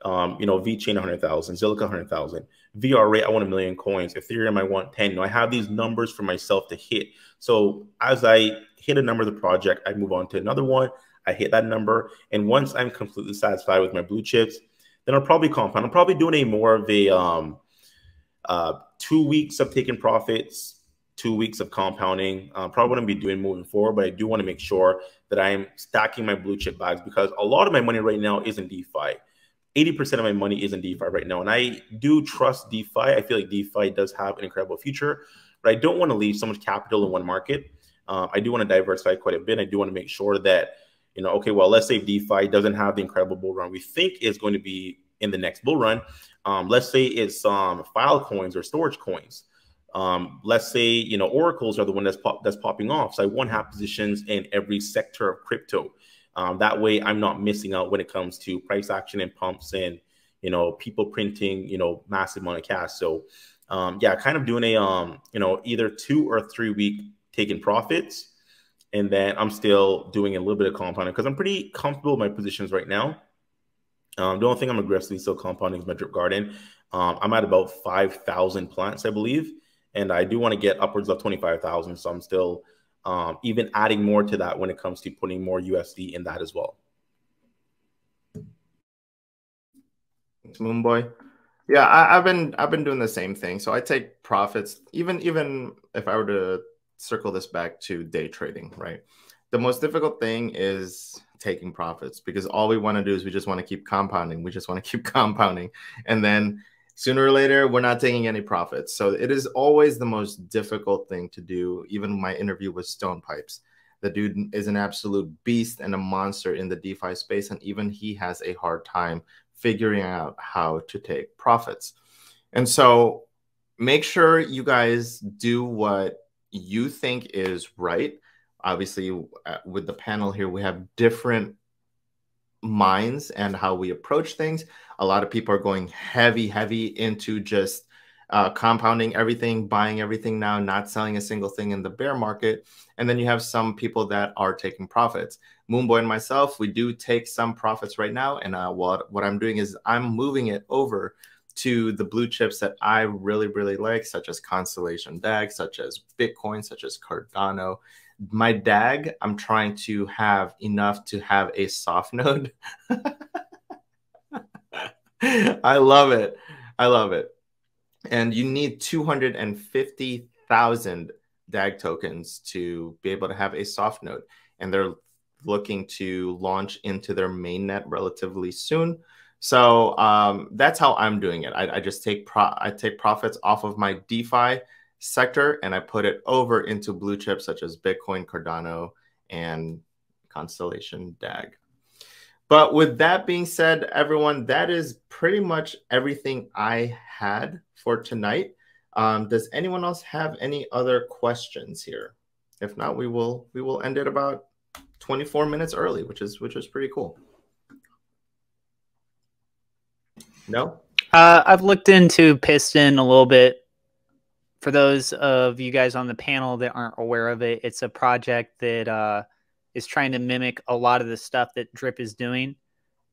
You know, VeChain 100,000, Zilliqa 100,000, VRA I want 1 million coins, Ethereum I want 10. You know, I have these numbers for myself to hit. So as I hit a number of the project, I move on to another one. I hit that number, and once I'm completely satisfied with my blue chips, then I'll probably compound. I'm probably doing a more of a 2 weeks of taking profits, 2 weeks of compounding. Probably wouldn't be doing moving forward, but I do want to make sure that I'm stacking my blue chip bags because a lot of my money right now is in DeFi. 80% of my money is in DeFi right now. And I do trust DeFi. I feel like DeFi does have an incredible future, but I don't want to leave so much capital in one market. I do want to diversify quite a bit. I do want to make sure that, you know, okay, well, let's say DeFi doesn't have the incredible bull run we think is going to be in the next bull run. Let's say it's file coins or storage coins. Let's say, you know, oracles are the one that's popping off. So I won't have positions in every sector of crypto. That way I'm not missing out when it comes to price action and pumps and, you know, people printing, you know, massive amount of cash. So yeah, kind of doing a, you know, either 2 or 3 week taking profits. And then I'm still doing a little bit of compounding because I'm pretty comfortable with my positions right now. The only thing I'm aggressively still compounding is my drip garden. I'm at about 5,000 plants, I believe. And I do want to get upwards of 25,000. So I'm still even adding more to that when it comes to putting more USD in that as well. Thanks, Moonboy. Yeah, I've been doing the same thing. So I take profits, even if I were to circle this back to day trading, right? The most difficult thing is taking profits because all we want to do is we just want to keep compounding. We just want to keep compounding. And then sooner or later, we're not taking any profits. So it is always the most difficult thing to do. Even my interview with Stone Pipes, the dude is an absolute beast and a monster in the DeFi space. And even he has a hard time figuring out how to take profits. And so make sure you guys do what you think is right. Obviously, with the panel here, we have different minds and how we approach things. A lot of people are going heavy into just compounding everything, buying everything now, not selling a single thing in the bear market. And then you have some people that are taking profits. Moonboy and myself, we do take some profits right now. And what I'm doing is I'm moving it over to the blue chips that I really like, such as Constellation DAG, such as Bitcoin, such as Cardano. My DAG, I'm trying to have enough to have a soft node. I love it. I love it. And you need 250,000 DAG tokens to be able to have a soft node. And they're looking to launch into their mainnet relatively soon. So that's how I'm doing it. I just take profits off of my DeFi sector and I put it over into blue chips such as Bitcoin, Cardano, and Constellation DAG. But with that being said, everyone, that is pretty much everything I had for tonight. Does anyone else have any other questions here? If not, we will end it about 24 minutes early, which is pretty cool. No? I've looked into Piston a little bit. For those of you guys on the panel that aren't aware of it, it's a project that is trying to mimic a lot of the stuff that Drip is doing.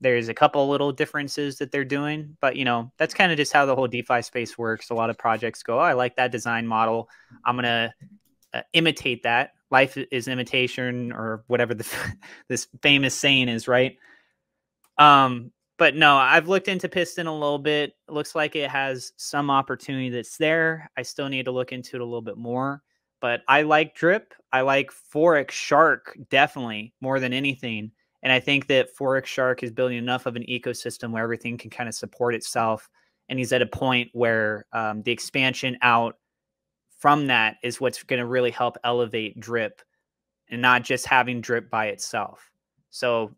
There's a couple little differences that they're doing, but you know, that's kind of just how the whole DeFi space works. A lot of projects go, oh, I like that design model. I'm going to imitate that. Life is imitation, or whatever this famous saying is, right? But no, I've looked into Piston a little bit. It looks like it has some opportunity that's there. I still need to look into it a little bit more. But I like Drip. I like Forex Shark definitely more than anything. And I think that Forex Shark is building enough of an ecosystem where everything can kind of support itself. And he's at a point where the expansion out from that is what's going to really help elevate Drip and not just having Drip by itself. So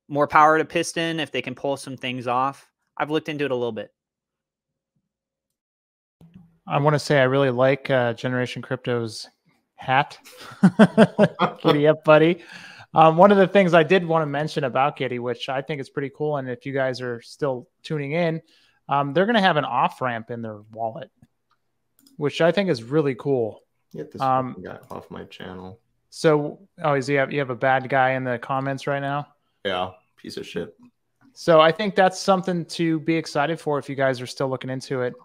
more power to Piston if they can pull some things off. I've looked into it a little bit. I want to say I really like Generation Crypto's hat. Giddy up, buddy. One of the things I did want to mention about Giddy, which I think is pretty cool, and if you guys are still tuning in, they're going to have an off-ramp in their wallet, which I think is really cool. Get this guy off my channel. So, oh, you have a bad guy in the comments right now? Yeah, piece of shit. So I think that's something to be excited for if you guys are still looking into it.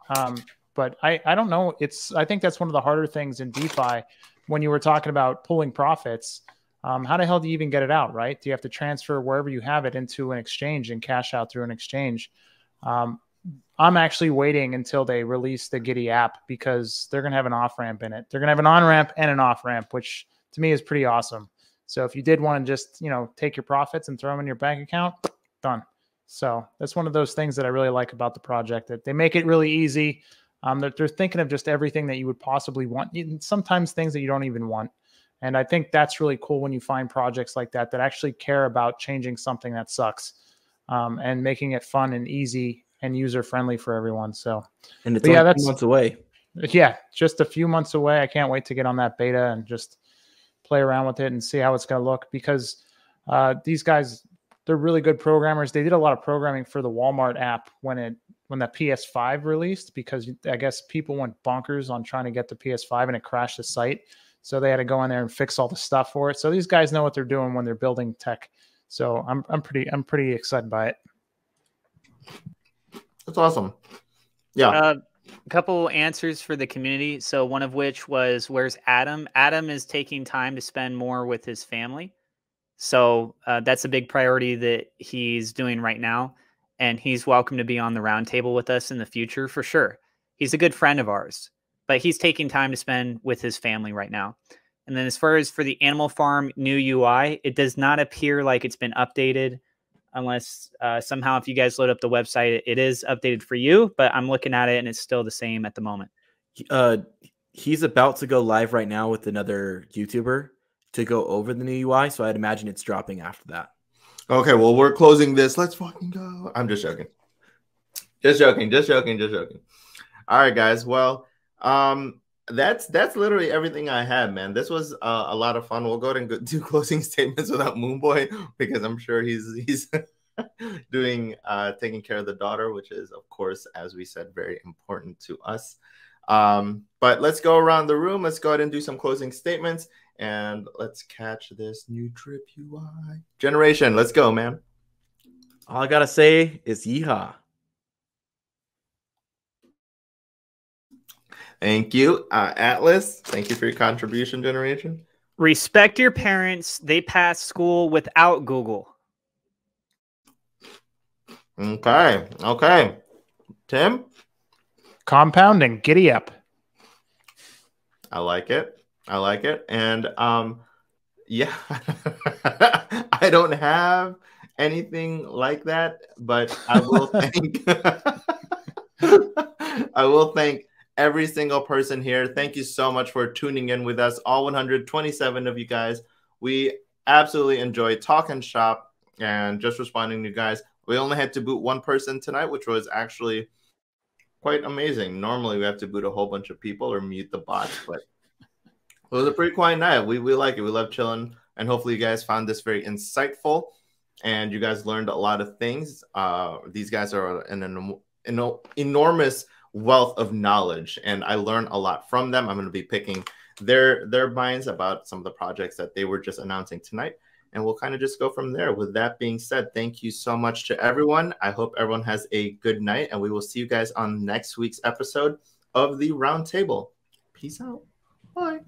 But I don't know. I think that's one of the harder things in DeFi when you were talking about pulling profits. How the hell do you even get it out, right? Do you have to transfer wherever you have it into an exchange and cash out through an exchange? I'm actually waiting until they release the Giddy app because they're going to have an off ramp in it. They're going to have an on ramp and an off ramp, which to me is pretty awesome. So if you did want to just, you know, take your profits and throw them in your bank account, done. So that's one of those things that I really like about the project, that they make it really easy. They're thinking of just everything that you would possibly want, sometimes things that you don't even want. And I think that's really cool when you find projects like that actually care about changing something that sucks, and making it fun and easy and user-friendly for everyone. So, and it's only a few months away. Yeah, just a few months away. I can't wait to get on that beta and just play around with it and see how it's going to look, because these guys, they're really good programmers. They did a lot of programming for the Walmart app when the PS5 released, because I guess people went bonkers on trying to get the PS5 and it crashed the site. So they had to go in there and fix all the stuff for it. So these guys know what they're doing when they're building tech. So I'm pretty excited by it. That's awesome. Yeah. A couple answers for the community. So one of which was, where's Adam? Adam is taking time to spend more with his family. So that's a big priority that he's doing right now. And he's welcome to be on the roundtable with us in the future for sure. He's a good friend of ours, but he's taking time to spend with his family right now. And then as far as for the Animal Farm new UI, it does not appear like it's been updated, unless somehow if you guys load up the website, it is updated for you, but I'm looking at it and it's still the same at the moment. He's about to go live right now with another YouTuber to go over the new UI, so I'd imagine it's dropping after that. Okay, well, we're closing this. Let's fucking go. I'm just joking. Just joking. All right, guys. Well, that's literally everything I had, man. This was a lot of fun. We'll go ahead and do closing statements without Moonboy, because I'm sure he's doing taking care of the daughter, which is, of course, as we said, very important to us. But let's go around the room. Let's go ahead and do some closing statements, and let's catch this new drip UI generation. Let's go, man. All I gotta say is yeehaw. Thank you, Atlas. Thank you for your contribution, generation. Respect your parents. They passed school without Google. Okay. Tim? Compounding, giddy up. I like it. And yeah, I don't have anything like that, but I will thank I will thank every single person here. Thank you so much for tuning in with us, all 127 of you guys. We absolutely enjoyed talking shop and just responding to you guys. We only had to boot one person tonight, which was actually quite amazing. Normally we have to boot a whole bunch of people or mute the bots, but it was a pretty quiet night. We like it. We love chilling, and hopefully you guys found this very insightful and you guys learned a lot of things. These guys are an enormous wealth of knowledge, and I learned a lot from them. I'm going to be picking their minds about some of the projects that they were just announcing tonight, and we'll kind of just go from there. With that being said, thank you so much to everyone. I hope everyone has a good night, and we will see you guys on next week's episode of the Roundtable. Peace out. Bye.